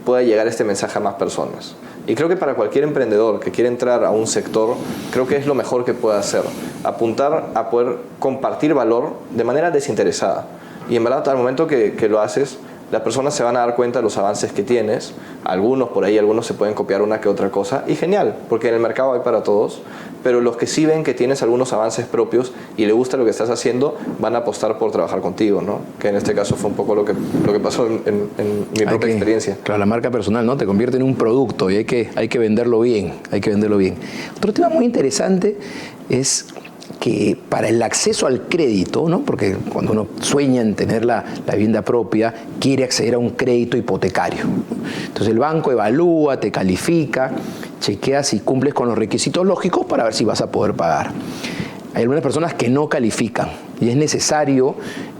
pueda llegar este mensaje a más personas. Y creo que para cualquier emprendedor que quiera entrar a un sector, creo que es lo mejor que puede hacer, apuntar a poder compartir valor de manera desinteresada. Y en verdad, al momento que lo haces, las personas se van a dar cuenta de los avances que tienes. Algunos se pueden copiar una que otra cosa, y genial, porque en el mercado hay para todos, pero los que sí ven que tienes algunos avances propios y le gusta lo que estás haciendo, van a apostar por trabajar contigo, ¿no? Que en este caso fue un poco lo que pasó en mi propia experiencia. Claro, la marca personal, ¿no? Te convierte en un producto y hay que venderlo bien, Otro tema muy interesante es que para el acceso al crédito, ¿no? Porque cuando uno sueña en tener la vivienda propia, quiere acceder a un crédito hipotecario. Entonces el banco evalúa, te califica, chequea si cumples con los requisitos lógicos para ver si vas a poder pagar. Hay algunas personas que no califican y es necesario,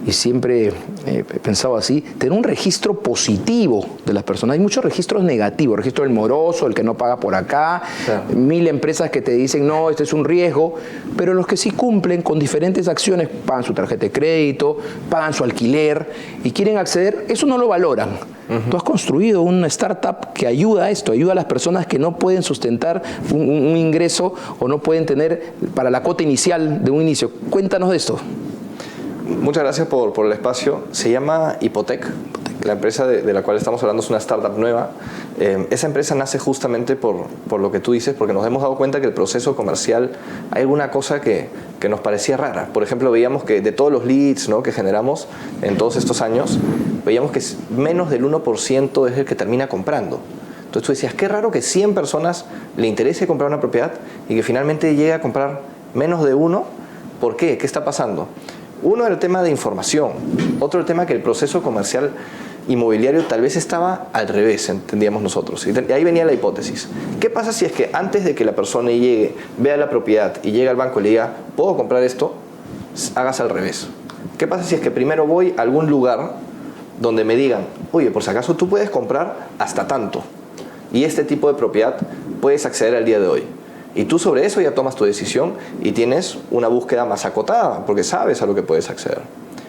y siempre he pensado así, tener un registro positivo de las personas. Hay muchos registros negativos, registro del moroso, el que no paga por acá, claro. 1000 empresas que te dicen, no, este es un riesgo, pero los que sí cumplen con diferentes acciones, pagan su tarjeta de crédito, pagan su alquiler y quieren acceder, eso no lo valoran. Uh-huh. Tú has construido una startup que ayuda a esto, ayuda a las personas que no pueden sustentar un ingreso o no pueden tener para la cuota inicial de un inicio. Cuéntanos de esto. Muchas gracias por el espacio. Se llama Hypotec. La empresa de la cual estamos hablando es una startup nueva. Esa empresa nace justamente por lo que tú dices, porque nos hemos dado cuenta que el proceso comercial hay alguna cosa que nos parecía rara. Por ejemplo, veíamos que de todos los leads, ¿no?, que generamos en todos estos años, veíamos que menos del 1% es el que termina comprando. Entonces tú decías, qué raro que 100 personas le interese comprar una propiedad y que finalmente llegue a comprar menos de uno. ¿Por qué? ¿Qué está pasando? Uno, el tema de información. Otro tema, que el proceso comercial inmobiliario tal vez estaba al revés, entendíamos nosotros. Y ahí venía la hipótesis. ¿Qué pasa si es que antes de que la persona llegue, vea la propiedad y llegue al banco y le diga, ¿puedo comprar esto? Hagas al revés. ¿Qué pasa si es que primero voy a algún lugar donde me digan, oye, por si acaso tú puedes comprar hasta tanto, y este tipo de propiedad puedes acceder al día de hoy? Y tú sobre eso ya tomas tu decisión y tienes una búsqueda más acotada, porque sabes a lo que puedes acceder.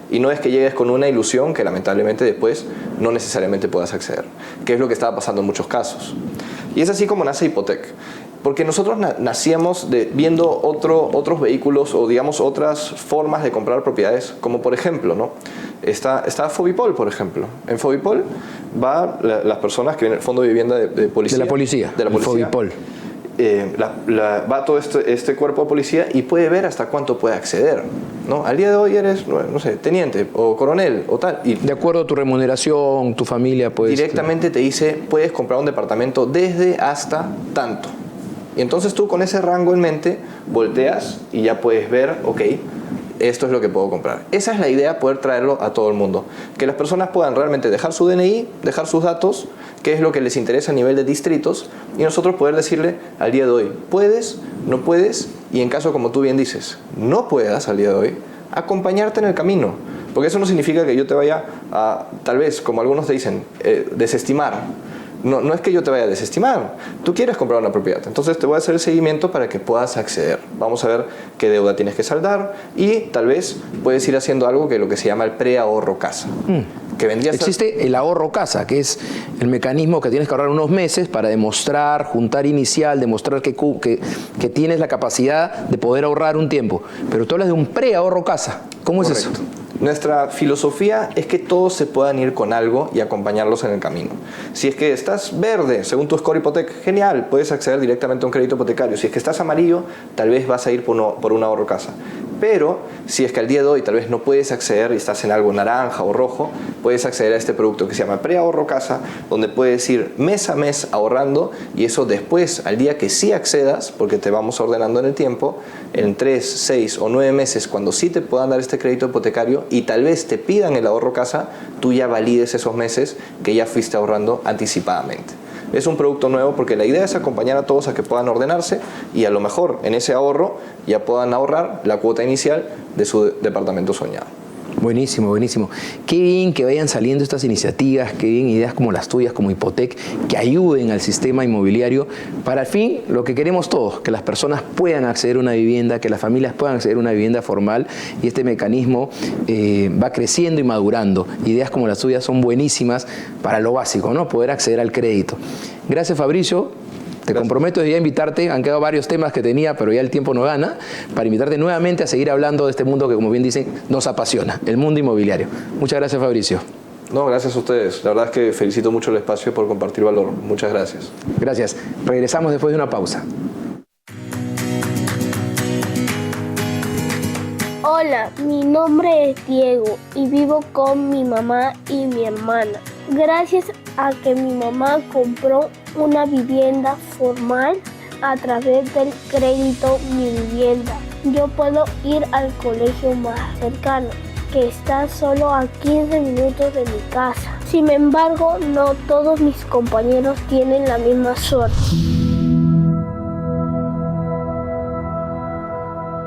Y no es que llegues con una ilusión que lamentablemente después no necesariamente puedas acceder, que es lo que estaba pasando en muchos casos. Y es así como nace Hypothec, porque nosotros nacíamos viendo otros vehículos o digamos otras formas de comprar propiedades, como por ejemplo, ¿no? Está Fovipol, por ejemplo. En Fovipol va las personas que vienen del Fondo de Vivienda de Policía. De la policía. Fovipol. Va todo este cuerpo de policía y puede ver hasta cuánto puede acceder, ¿no? Al día de hoy eres, no sé, teniente o coronel o tal. Y de acuerdo a tu remuneración, tu familia, pues... Directamente te dice, puedes comprar un departamento desde hasta tanto. Y entonces tú con ese rango en mente volteas y ya puedes ver, ok, esto es lo que puedo comprar. Esa es la idea, poder traerlo a todo el mundo. Que las personas puedan realmente dejar su DNI, dejar sus datos, qué es lo que les interesa a nivel de distritos, y nosotros poder decirle al día de hoy, puedes, no puedes, y en caso, como tú bien dices, no puedas al día de hoy, acompañarte en el camino. Porque eso no significa que yo te vaya a, tal vez, como algunos te dicen, desestimar. No es que yo te vaya a desestimar. Tú quieres comprar una propiedad, entonces te voy a hacer el seguimiento para que puedas acceder. Vamos a ver qué deuda tienes que saldar y tal vez puedes ir haciendo algo que es lo que se llama el preahorro casa. Que vendría a ser... Existe el ahorro casa, que es el mecanismo que tienes que ahorrar unos meses para demostrar, juntar inicial, demostrar que tienes la capacidad de poder ahorrar un tiempo. Pero tú hablas de un preahorro casa. ¿Cómo es eso? Nuestra filosofía es que todos se puedan ir con algo y acompañarlos en el camino. Si es que estás verde, según tu score Hypothec, genial, puedes acceder directamente a un crédito hipotecario. Si es que estás amarillo, tal vez vas a ir por un ahorro casa. Pero si es que al día de hoy tal vez no puedes acceder y estás en algo naranja o rojo, puedes acceder a este producto que se llama preahorro casa, donde puedes ir mes a mes ahorrando, y eso después, al día que sí accedas, porque te vamos ordenando en el tiempo, en 3, 6 o 9 meses, cuando sí te puedan dar este crédito hipotecario y tal vez te pidan el ahorro casa, tú ya valides esos meses que ya fuiste ahorrando anticipadamente. Es un producto nuevo porque la idea es acompañar a todos a que puedan ordenarse y a lo mejor en ese ahorro ya puedan ahorrar la cuota inicial de su departamento soñado. Buenísimo, buenísimo. Qué bien que vayan saliendo estas iniciativas, qué bien ideas como las tuyas, como Hypothec, que ayuden al sistema inmobiliario para al fin lo que queremos todos, que las personas puedan acceder a una vivienda, que las familias puedan acceder a una vivienda formal, y este mecanismo va creciendo y madurando. Ideas como las tuyas son buenísimas para lo básico, ¿no? Poder acceder al crédito. Gracias, Fabricio. Te comprometo ya a invitarte, han quedado varios temas que tenía, pero ya el tiempo no gana, para invitarte nuevamente a seguir hablando de este mundo que, como bien dicen, nos apasiona, el mundo inmobiliario. Muchas gracias, Fabricio. No, gracias a ustedes. La verdad es que felicito mucho el espacio por compartir valor. Muchas gracias. Gracias. Regresamos después de una pausa. Hola, mi nombre es Diego y vivo con mi mamá y mi hermana. Gracias a que mi mamá compró una vivienda formal a través del crédito Mi Vivienda, yo puedo ir al colegio más cercano, que está solo a 15 minutos de mi casa. Sin embargo, no todos mis compañeros tienen la misma suerte.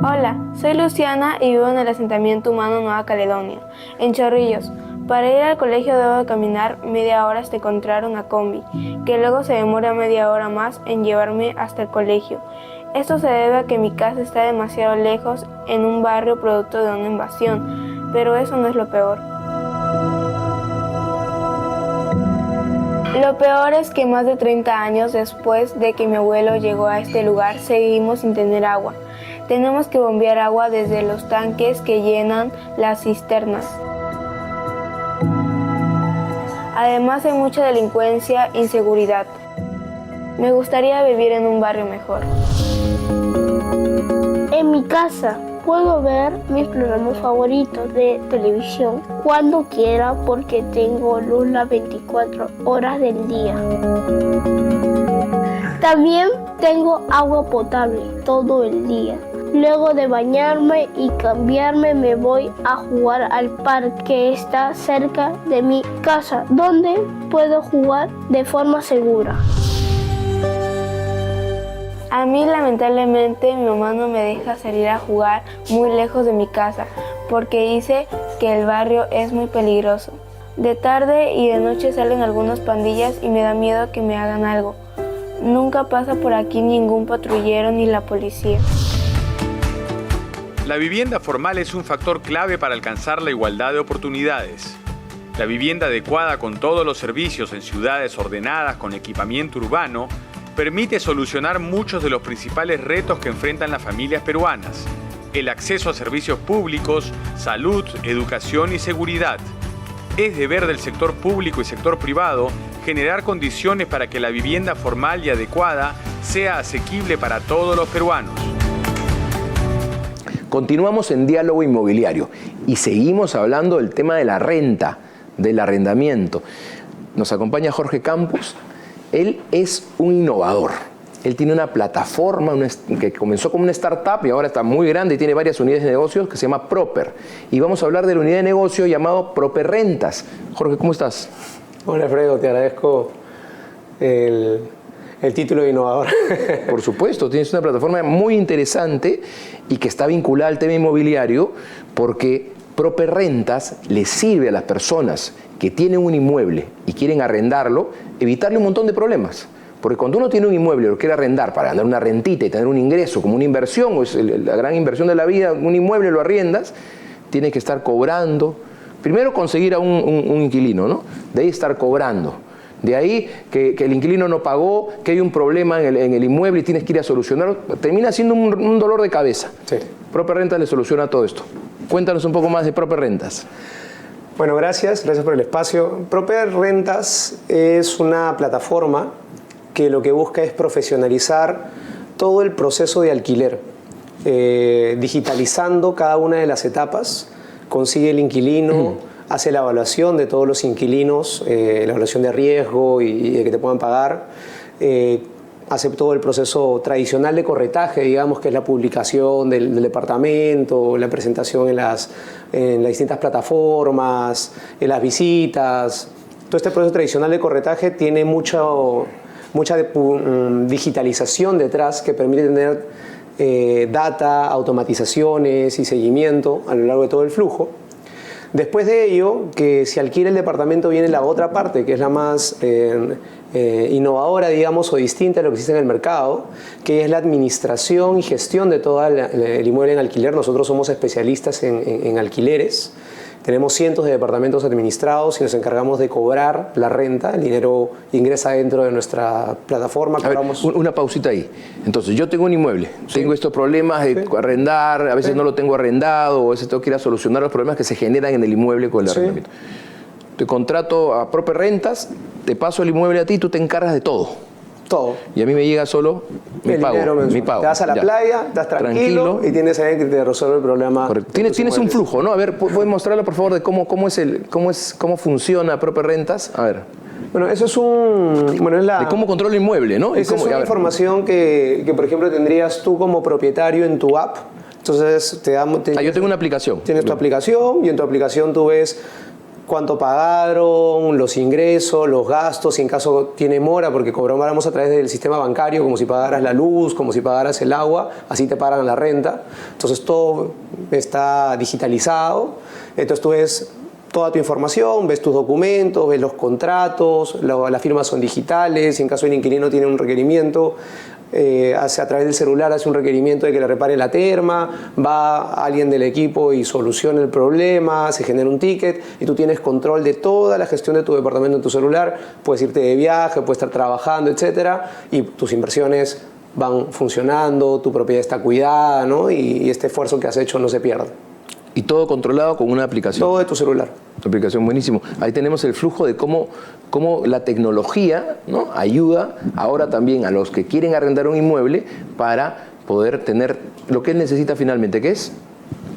Hola, soy Luciana y vivo en el asentamiento humano Nueva Caledonia, en Chorrillos. Para ir al colegio debo de caminar media hora hasta encontrar una combi, que luego se demora media hora más en llevarme hasta el colegio. Esto se debe a que mi casa está demasiado lejos en un barrio producto de una invasión, pero eso no es lo peor. Lo peor es que más de 30 años después de que mi abuelo llegó a este lugar, seguimos sin tener agua. Tenemos que bombear agua desde los tanques que llenan las cisternas. Además hay mucha delincuencia e inseguridad. Me gustaría vivir en un barrio mejor. En mi casa puedo ver mis programas favoritos de televisión cuando quiera porque tengo luz las 24 horas del día. También tengo agua potable todo el día. Luego de bañarme y cambiarme me voy a jugar al parque que está cerca de mi casa, donde puedo jugar de forma segura. A mí lamentablemente mi mamá no me deja salir a jugar muy lejos de mi casa porque dice que el barrio es muy peligroso. De tarde y de noche salen algunas pandillas y me da miedo que me hagan algo. Nunca pasa por aquí ningún patrullero ni la policía. La vivienda formal es un factor clave para alcanzar la igualdad de oportunidades. La vivienda adecuada con todos los servicios en ciudades ordenadas con equipamiento urbano permite solucionar muchos de los principales retos que enfrentan las familias peruanas: el acceso a servicios públicos, salud, educación y seguridad. Es deber del sector público y sector privado generar condiciones para que la vivienda formal y adecuada sea asequible para todos los peruanos. Continuamos en Diálogo Inmobiliario y seguimos hablando del tema de la renta, del arrendamiento. Nos acompaña Jorge Campos. Él es un innovador. Él tiene una plataforma que comenzó como una startup y ahora está muy grande y tiene varias unidades de negocios que se llama Proper. Y vamos a hablar de la unidad de negocio llamado Proper Rentas. Jorge, ¿cómo estás? Hola Alfredo, te agradezco el título de innovador. Por supuesto, tienes una plataforma muy interesante y que está vinculada al tema inmobiliario porque Proper Rentas le sirve a las personas que tienen un inmueble y quieren arrendarlo, evitarle un montón de problemas. Porque cuando uno tiene un inmueble y lo quiere arrendar para ganar una rentita y tener un ingreso como una inversión, o es la gran inversión de la vida, un inmueble lo arriendas, tienes que estar cobrando. Primero conseguir a un inquilino, ¿no? De ahí estar cobrando. De ahí que el inquilino no pagó, que hay un problema en el inmueble y tienes que ir a solucionarlo. Termina siendo un dolor de cabeza. Sí. Proper Rentas le soluciona todo esto. Cuéntanos un poco más de Proper Rentas. Bueno, gracias por el espacio. Proper Rentas es una plataforma que lo que busca es profesionalizar todo el proceso de alquiler, digitalizando cada una de las etapas. Consigue el inquilino, hace la evaluación de todos los inquilinos, la evaluación de riesgo y de que te puedan pagar. Hace todo el proceso tradicional de corretaje, digamos, que es la publicación del departamento, la presentación en las distintas plataformas, en las visitas. Todo este proceso tradicional de corretaje tiene mucha digitalización detrás que permite tener data, automatizaciones y seguimiento a lo largo de todo el flujo. Después de ello, que si alquila el departamento, viene la otra parte, que es la más innovadora, digamos, o distinta a lo que existe en el mercado, que es la administración y gestión de todo el inmueble en alquiler. Nosotros somos especialistas en alquileres. Tenemos cientos de departamentos administrados y nos encargamos de cobrar la renta. El dinero ingresa dentro de nuestra plataforma. A ver, una pausita ahí. Entonces, yo tengo un inmueble, tengo estos problemas de arrendar, a veces no lo tengo arrendado, o a veces tengo que ir a solucionar los problemas que se generan en el inmueble con el arrendamiento. Te contrato a Proper Rentas, te paso el inmueble a ti, tú te encargas de todo. Todo. Y a mí me llega solo mi pago. Te vas a la playa, estás tranquilo y tienes a alguien que te resuelve el problema. Correcto. Tienes un flujo, ¿no? A ver, ¿puedes mostrarlo, por favor, de cómo funciona Proper Rentas? A ver. Bueno, eso es de cómo controla el inmueble, ¿no? Esa es una información que, por ejemplo, tendrías tú como propietario en tu app. Entonces, yo tengo una aplicación. Tienes tu aplicación y en tu aplicación tú ves cuánto pagaron, los ingresos, los gastos, y en caso tiene mora, porque cobramos a través del sistema bancario, como si pagaras la luz, como si pagaras el agua, así te pagan la renta. Entonces todo está digitalizado. Entonces tú ves toda tu información, ves tus documentos, ves los contratos, las firmas son digitales, y en caso el inquilino tiene un requerimiento, a través del celular hace un requerimiento de que le repare la terma, va alguien del equipo y soluciona el problema, se genera un ticket y tú tienes control de toda la gestión de tu departamento en tu celular. Puedes irte de viaje, puedes estar trabajando, etcétera, y tus inversiones van funcionando, tu propiedad está cuidada, ¿no? Y este esfuerzo que has hecho no se pierde. Y todo controlado con una aplicación. Todo de tu celular. Tu aplicación, buenísimo. Ahí tenemos el flujo de cómo la tecnología, ¿no?, ayuda ahora también a los que quieren arrendar un inmueble para poder tener lo que él necesita finalmente, que es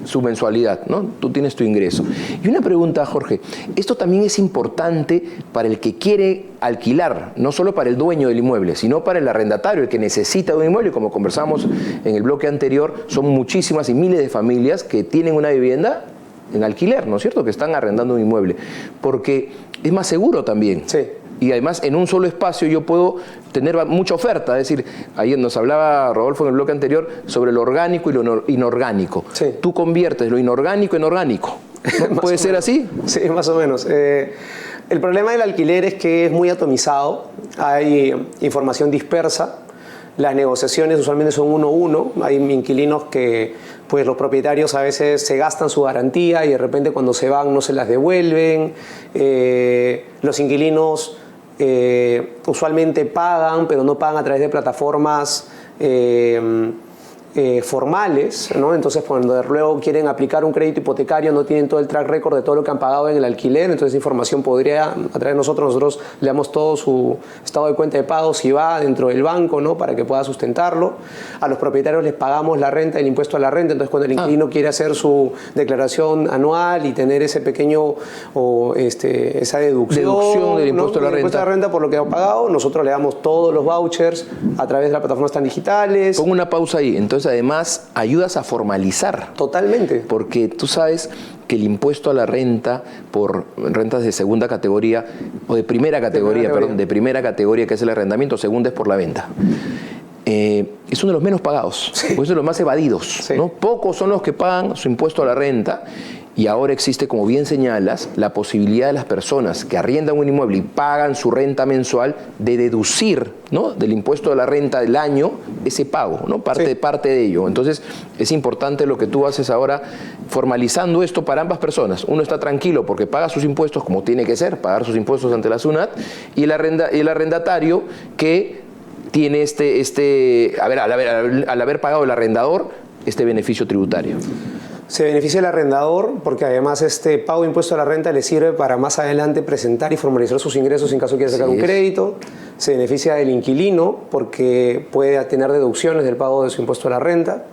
su mensualidad, ¿no? Tú tienes tu ingreso. Y una pregunta, Jorge, esto también es importante para el que quiere alquilar, no solo para el dueño del inmueble, sino para el arrendatario, el que necesita de un inmueble. Como conversamos en el bloque anterior, son muchísimas y miles de familias que tienen una vivienda en alquiler, ¿no es cierto?, que están arrendando un inmueble, porque es más seguro también. Sí. Y además, en un solo espacio yo puedo tener mucha oferta. Es decir, ayer nos hablaba Rodolfo en el bloque anterior sobre lo orgánico y lo inorgánico. Sí. Tú conviertes lo inorgánico en orgánico. ¿No? ¿Puede ser así? Sí, más o menos. El problema del alquiler es que es muy atomizado, hay información dispersa, las negociaciones usualmente son 1-1, hay inquilinos que pues los propietarios a veces se gastan su garantía y de repente cuando se van no se las devuelven, los inquilinos usualmente pagan, pero no pagan a través de plataformas formales, ¿no? Entonces cuando luego quieren aplicar un crédito hipotecario no tienen todo el track record de todo lo que han pagado en el alquiler, entonces esa información podría, a través de nosotros le damos todo su estado de cuenta de pago si va dentro del banco, ¿no?, para que pueda sustentarlo. A los propietarios les pagamos la renta, el impuesto a la renta, entonces cuando el inquilino quiere hacer su declaración anual y tener ese pequeño esa deducción del impuesto, ¿no?, a la renta por lo que ha pagado, nosotros le damos todos los vouchers a través de las plataformas tan digitales. Pongo una pausa ahí. Entonces, además, ayudas a formalizar. Totalmente. Porque tú sabes que el impuesto a la renta por rentas de segunda categoría, o de primera categoría, de primera categoría, que es el arrendamiento, segunda es por la venta. Es uno de los menos pagados, es uno de los más evadidos, ¿no? Pocos son los que pagan su impuesto a la renta. Y ahora existe, como bien señalas, la posibilidad de las personas que arriendan un inmueble y pagan su renta mensual de deducir, ¿no?, del impuesto de la renta del año ese pago, ¿no?, parte de ello. Entonces es importante lo que tú haces ahora, formalizando esto para ambas personas. Uno está tranquilo porque paga sus impuestos como tiene que ser, pagar sus impuestos ante la SUNAT, y el arrendatario que tiene al haber pagado el arrendador, este beneficio tributario. Se beneficia el arrendador porque además este pago de impuesto a la renta le sirve para más adelante presentar y formalizar sus ingresos en caso quiera sacar un crédito. Se beneficia el inquilino porque puede tener deducciones del pago de su impuesto a la renta.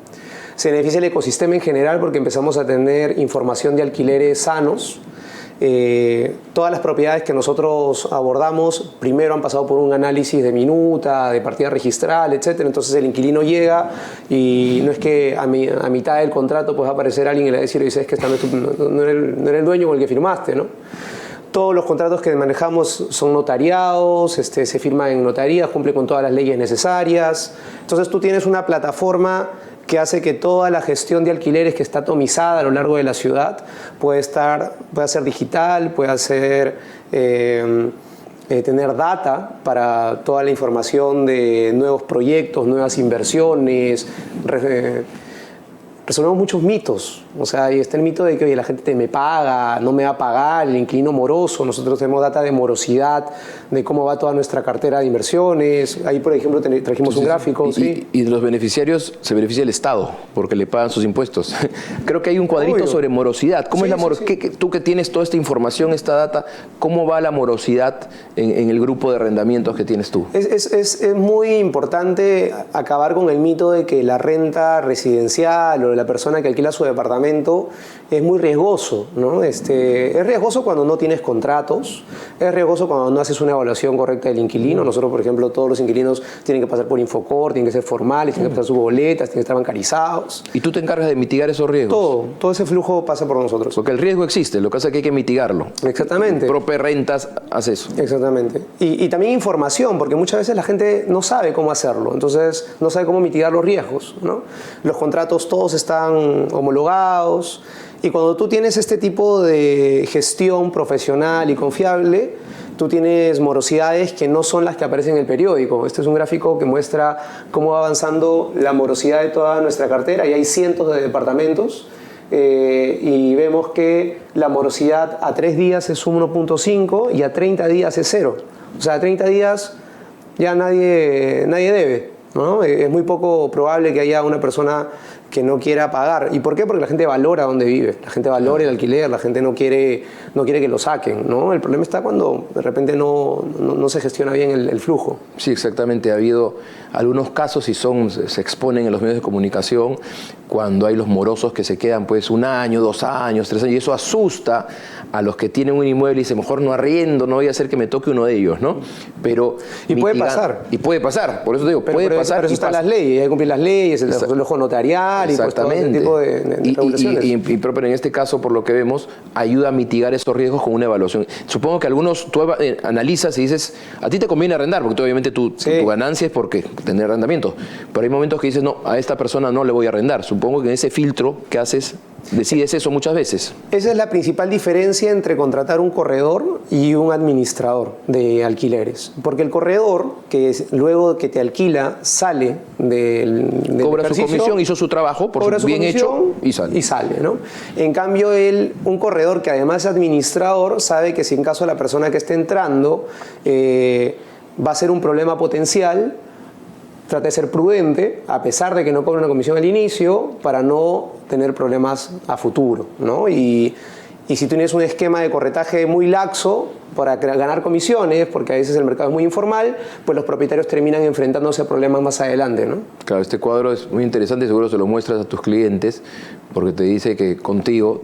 Se beneficia el ecosistema en general porque empezamos a tener información de alquileres sanos. Todas las propiedades que nosotros abordamos primero han pasado por un análisis de minuta, de partida registral, etc. Entonces el inquilino llega y no es que a mitad del contrato pues va a aparecer alguien y le va a decir, dice, es que no eres el dueño con el que firmaste, ¿no? Todos los contratos que manejamos son notariados, se firman en notaría, cumple con todas las leyes necesarias. Entonces tú tienes una plataforma que hace que toda la gestión de alquileres que está atomizada a lo largo de la ciudad pueda ser digital, pueda ser tener data para toda la información de nuevos proyectos, nuevas inversiones. Resolvemos muchos mitos. O sea, ahí está el mito de que oye, la gente me paga, no me va a pagar, el inquilino moroso. Nosotros tenemos data de morosidad, de cómo va toda nuestra cartera de inversiones. Ahí, por ejemplo, trajimos un gráfico. Y de los beneficiarios se beneficia el Estado, porque le pagan sus impuestos. Creo que hay un cuadrito sobre morosidad. ¿Cómo es la morosidad? Tú que tienes toda esta información, esta data, ¿cómo va la morosidad en el grupo de arrendamientos que tienes tú? Es muy importante acabar con el mito de que la renta residencial o la persona que alquila su departamento es muy riesgoso, ¿no? Es riesgoso cuando no tienes contratos, es riesgoso cuando no haces una evaluación correcta del inquilino. Nosotros, por ejemplo, todos los inquilinos tienen que pasar por Infocor, tienen que ser formales, tienen que pasar sus boletas, tienen que estar bancarizados. ¿Y tú te encargas de mitigar esos riesgos? Todo ese flujo pasa por nosotros. Porque el riesgo existe, lo que pasa es que hay que mitigarlo. Exactamente. Prope Rentas hace eso. Exactamente. Y también información, porque muchas veces la gente no sabe cómo hacerlo, entonces no sabe cómo mitigar los riesgos, ¿no? Los contratos todos están homologados y cuando tú tienes este tipo de gestión profesional y confiable, tú tienes morosidades que no son las que aparecen en el periódico. Este es un gráfico que muestra cómo va avanzando la morosidad de toda nuestra cartera y hay cientos de departamentos. Y vemos que la morosidad a 3 días es 1.5 y a 30 días es 0. O sea, a 30 días ya nadie debe. ¿no? Es muy poco probable que haya una persona que no quiera pagar. ¿Y por qué? Porque la gente valora donde vive, la gente valora el alquiler, la gente no quiere que lo saquen, ¿no? El problema está cuando de repente no se gestiona bien el flujo. Sí, exactamente. Ha habido algunos casos y se exponen en los medios de comunicación cuando hay los morosos que se quedan pues 1 año, 2 años, 3 años, y eso asusta a los que tienen un inmueble y dicen, mejor no arriendo, no voy a hacer que me toque uno de ellos, ¿no? Pero puede pasar. Y puede pasar, por eso te digo, puede pasar. Pero eso están las leyes, hay que cumplir las leyes, el ojo notarial y pues todo ese tipo de regulaciones. Y pero en este caso, por lo que vemos, ayuda a mitigar esos riesgos con una evaluación. Supongo que algunos tú analizas y dices, a ti te conviene arrendar, porque tú, obviamente tu ganancia es porque tener arrendamiento. Pero hay momentos que dices, no, a esta persona no le voy a arrendar. Supongo que en ese filtro que haces, decides eso muchas veces. Esa es la principal diferencia entre contratar un corredor y un administrador de alquileres. Porque el corredor, que luego que te alquila, sale del cobra su comisión, hizo su trabajo, por su bien hecho, y sale. ¿no? En cambio, un corredor que además es administrador, sabe que si en caso de la persona que esté entrando va a ser un problema potencial, trata de ser prudente, a pesar de que no cobre una comisión al inicio, para no tener problemas a futuro, ¿no? Y si tienes un esquema de corretaje muy laxo para ganar comisiones, porque a veces el mercado es muy informal, pues los propietarios terminan enfrentándose a problemas más adelante, ¿no? Claro, este cuadro es muy interesante, seguro se lo muestras a tus clientes, porque te dice que contigo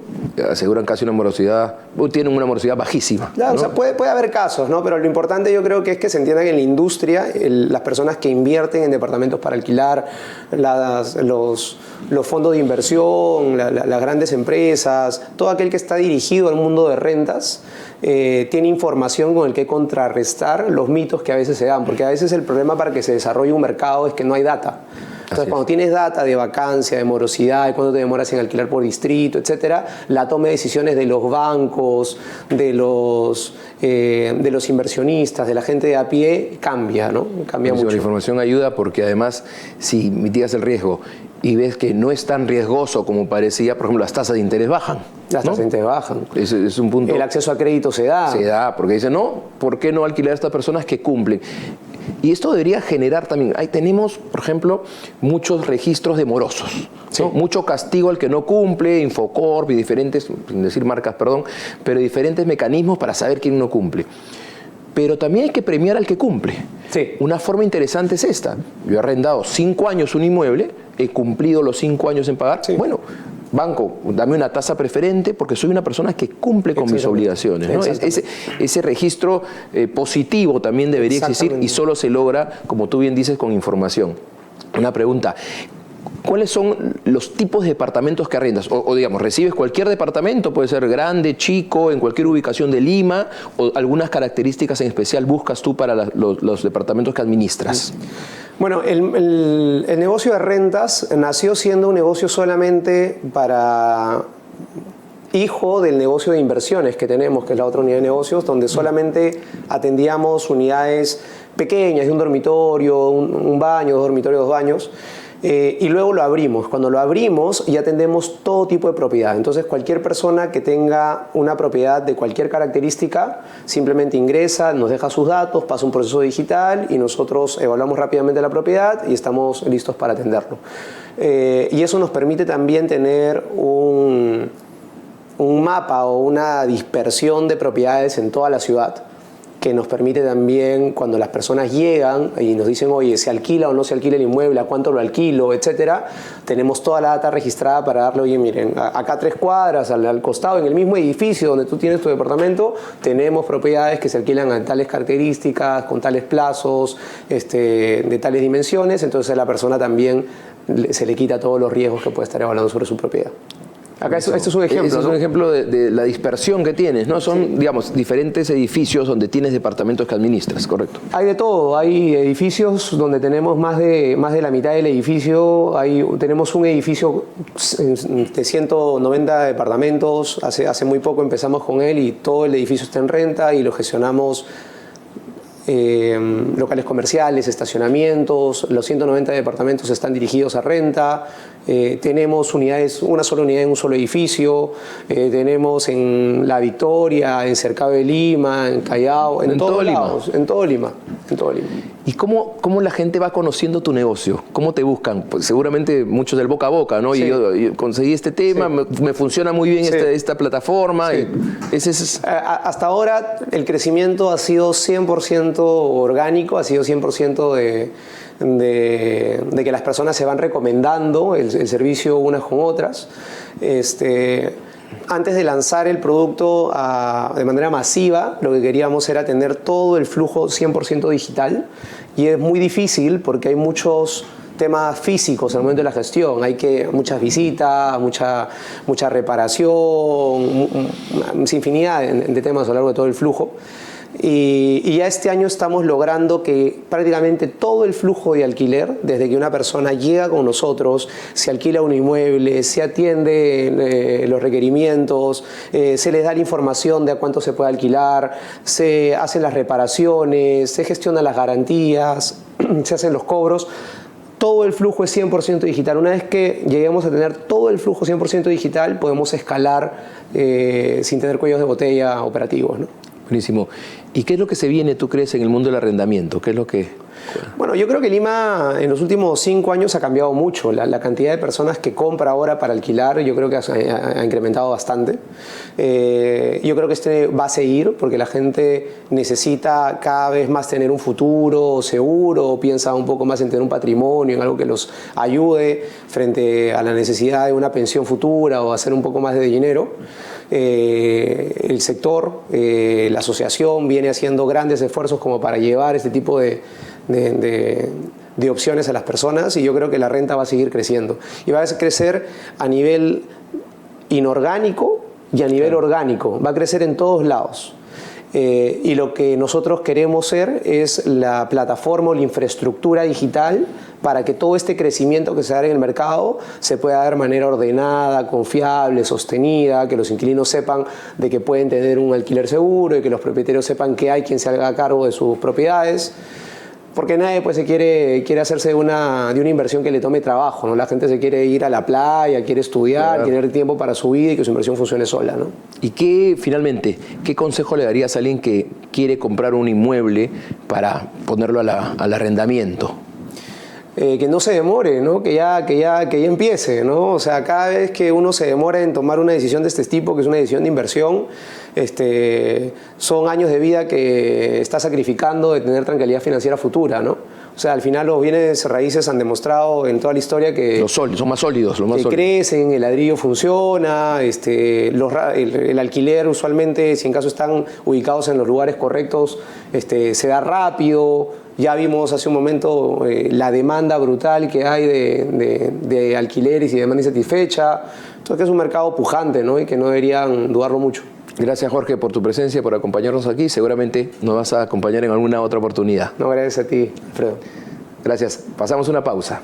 aseguran casi una morosidad, tienen una morosidad bajísima. Claro, ¿no? O sea, puede haber casos, ¿no? Pero lo importante yo creo que es que se entienda que en la industria, las personas que invierten en departamentos para alquilar, los fondos de inversión, las grandes empresas, todo aquel que está dirigido al mundo de rentas, tiene información con el que contrarrestar los mitos que a veces se dan, porque a veces el problema para que se desarrolle un mercado es que no hay data. Entonces, cuando tienes data de vacancia, de morosidad, de cuánto te demoras en alquilar por distrito, etcétera, la toma de decisiones de los bancos, de los inversionistas, de la gente de a pie, cambia, ¿no? Cambia mucho. La información ayuda porque además, si mitigas el riesgo y ves que no es tan riesgoso como parecía, por ejemplo, las tasas de interés bajan. Las tasas de interés bajan. Es un punto. El acceso a crédito se da. Se da, porque dicen, no, ¿por qué no alquilar a estas personas que cumplen? Y esto debería generar también, ahí tenemos, por ejemplo, muchos registros de morosos, ¿no? Mucho castigo al que no cumple, Infocorp y diferentes, sin decir marcas, perdón, pero diferentes mecanismos para saber quién no cumple. Pero también hay que premiar al que cumple. Sí. Una forma interesante es esta. Yo he arrendado 5 años un inmueble, he cumplido los 5 años en pagar. Sí. Bueno, banco, dame una tasa preferente porque soy una persona que cumple con mis obligaciones, ¿no? Ese registro positivo también debería existir y solo se logra, como tú bien dices, con información. Una pregunta. ¿Cuáles son los tipos de departamentos que arrendas? O digamos, ¿recibes cualquier departamento? Puede ser grande, chico, en cualquier ubicación de Lima, o algunas características en especial buscas tú para los departamentos que administras. Bueno, el negocio de rentas nació siendo un negocio solamente para hijo del negocio de inversiones que tenemos, que es la otra unidad de negocios, donde solamente atendíamos unidades pequeñas, de un dormitorio, un baño, 2 dormitorios, 2 baños. Y luego lo abrimos. Cuando lo abrimos ya atendemos todo tipo de propiedad. Entonces cualquier persona que tenga una propiedad de cualquier característica simplemente ingresa, nos deja sus datos, pasa un proceso digital y nosotros evaluamos rápidamente la propiedad y estamos listos para atenderlo. Y eso nos permite también tener un mapa o una dispersión de propiedades en toda la ciudad, que nos permite también, cuando las personas llegan y nos dicen, oye, ¿se alquila o no se alquila el inmueble? ¿A cuánto lo alquilo? Etcétera. Tenemos toda la data registrada para darle, oye, miren, acá 3 cuadras, al costado, en el mismo edificio donde tú tienes tu departamento, tenemos propiedades que se alquilan a tales características, con tales plazos, de tales dimensiones. Entonces a la persona también se le quita todos los riesgos que puede estar evaluando sobre su propiedad. Acá esto es un ejemplo. Es un ejemplo de la dispersión que tienes, ¿no? Son, digamos, diferentes edificios donde tienes departamentos que administras, ¿correcto? Hay de todo. Hay edificios donde tenemos más de la mitad del edificio. Tenemos un edificio de 190 departamentos. Hace muy poco empezamos con él y todo el edificio está en renta y lo gestionamos. Locales comerciales, estacionamientos, los 190 departamentos están dirigidos a renta, Tenemos unidades, una sola unidad en un solo edificio, tenemos en La Victoria, en Cercado de Lima, en Callao, en todos lados, en todo Lima. ¿Y cómo la gente va conociendo tu negocio? ¿Cómo te buscan? Pues seguramente muchos del boca a boca, ¿no? Sí. Y yo conseguí este tema, sí. me funciona muy bien esta plataforma. Sí. Hasta ahora el crecimiento ha sido 100% orgánico, ha sido 100% de que las personas se van recomendando el servicio unas con otras. Antes de lanzar el producto de manera masiva, lo que queríamos era tener todo el flujo 100% digital, y es muy difícil porque hay muchos temas físicos en el momento de la gestión. Hay muchas visitas, mucha reparación, una infinidad de temas a lo largo de todo el flujo. Y ya este año estamos logrando que prácticamente todo el flujo de alquiler, desde que una persona llega con nosotros, se alquila un inmueble, se atiende los requerimientos, se les da la información de a cuánto se puede alquilar, se hacen las reparaciones, se gestionan las garantías, se hacen los cobros. Todo el flujo es 100% digital. Una vez que lleguemos a tener todo el flujo 100% digital, podemos escalar sin tener cuellos de botella operativos, ¿no? Buenísimo. ¿Y qué es lo que se viene, tú crees, en el mundo del arrendamiento? ¿Qué es lo que...? Bueno, yo creo que Lima en los últimos 5 años ha cambiado mucho. La cantidad de personas que compra ahora para alquilar, yo creo que ha incrementado bastante. Yo creo que va a seguir porque la gente necesita cada vez más tener un futuro seguro, piensa un poco más en tener un patrimonio, en algo que los ayude frente a la necesidad de una pensión futura o hacer un poco más de dinero. El sector, la asociación viene haciendo grandes esfuerzos como para llevar este tipo de opciones a las personas, y yo creo que la renta va a seguir creciendo. Y va a crecer a nivel inorgánico y a nivel orgánico. Va a crecer en todos lados. Y lo que nosotros queremos ser es la plataforma o la infraestructura digital para que todo este crecimiento que se da en el mercado se pueda dar de manera ordenada, confiable, sostenida, que los inquilinos sepan de que pueden tener un alquiler seguro y que los propietarios sepan que hay quien se haga cargo de sus propiedades. Porque nadie pues, quiere hacerse de una inversión que le tome trabajo, ¿no? La gente se quiere ir a la playa, quiere estudiar, claro, tener tiempo para su vida y que su inversión funcione sola, ¿no? ¿Y finalmente, qué consejo le darías a alguien que quiere comprar un inmueble para ponerlo al arrendamiento? Que no se demore, ¿no? Que ya empiece, ¿no? O sea, cada vez que uno se demora en tomar una decisión de este tipo, que es una decisión de inversión, son años de vida que está sacrificando de tener tranquilidad financiera futura, ¿no? O sea, al final los bienes raíces han demostrado en toda la historia que... son más sólidos. Crecen, el ladrillo funciona, el alquiler usualmente, si en caso están ubicados en los lugares correctos, se da rápido. Ya vimos hace un momento la demanda brutal que hay de alquileres y demanda insatisfecha. Entonces, que es un mercado pujante, ¿no? Y que no deberían dudarlo mucho. Gracias, Jorge, por tu presencia, por acompañarnos aquí. Seguramente nos vas a acompañar en alguna otra oportunidad. No, gracias a ti, Alfredo. Gracias. Pasamos una pausa.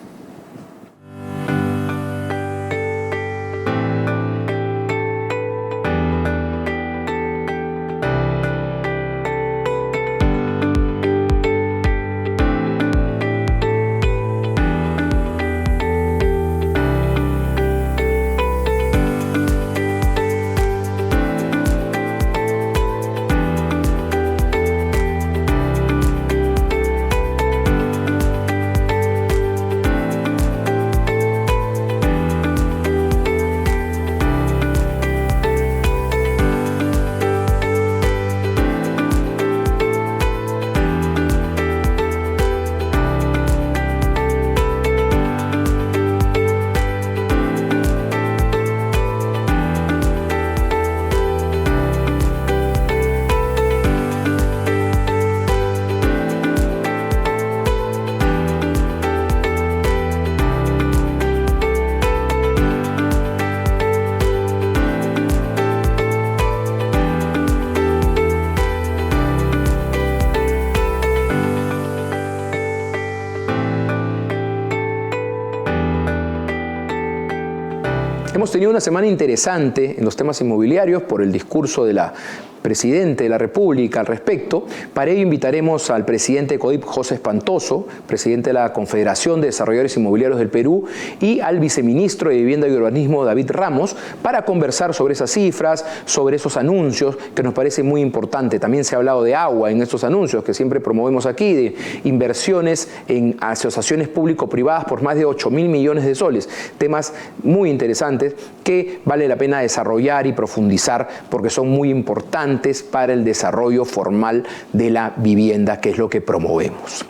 Hemos tenido una semana interesante en los temas inmobiliarios por el discurso de la presidente de la República al respecto. Para ello invitaremos al presidente de CODIP, José Espantoso, presidente de la Confederación de Desarrolladores Inmobiliarios del Perú, y al viceministro de Vivienda y Urbanismo, David Ramos, para conversar sobre esas cifras, sobre esos anuncios, que nos parece muy importante. También se ha hablado de agua en estos anuncios que siempre promovemos aquí, de inversiones en asociaciones público-privadas por más de 8.000 millones de soles. Temas muy interesantes que vale la pena desarrollar y profundizar porque son muy importantes para el desarrollo formal de la vivienda, que es lo que promovemos.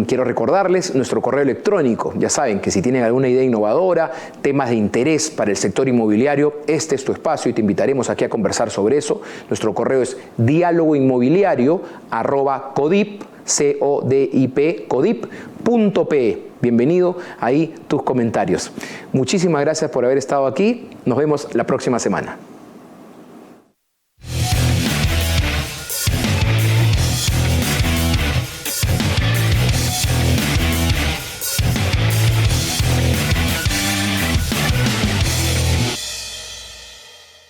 Quiero recordarles nuestro correo electrónico. Ya saben que si tienen alguna idea innovadora, temas de interés para el sector inmobiliario, este es tu espacio y te invitaremos aquí a conversar sobre eso. Nuestro correo es dialogoinmobiliario@codip.pe. Bienvenido ahí tus comentarios. Muchísimas gracias por haber estado aquí. Nos vemos la próxima semana.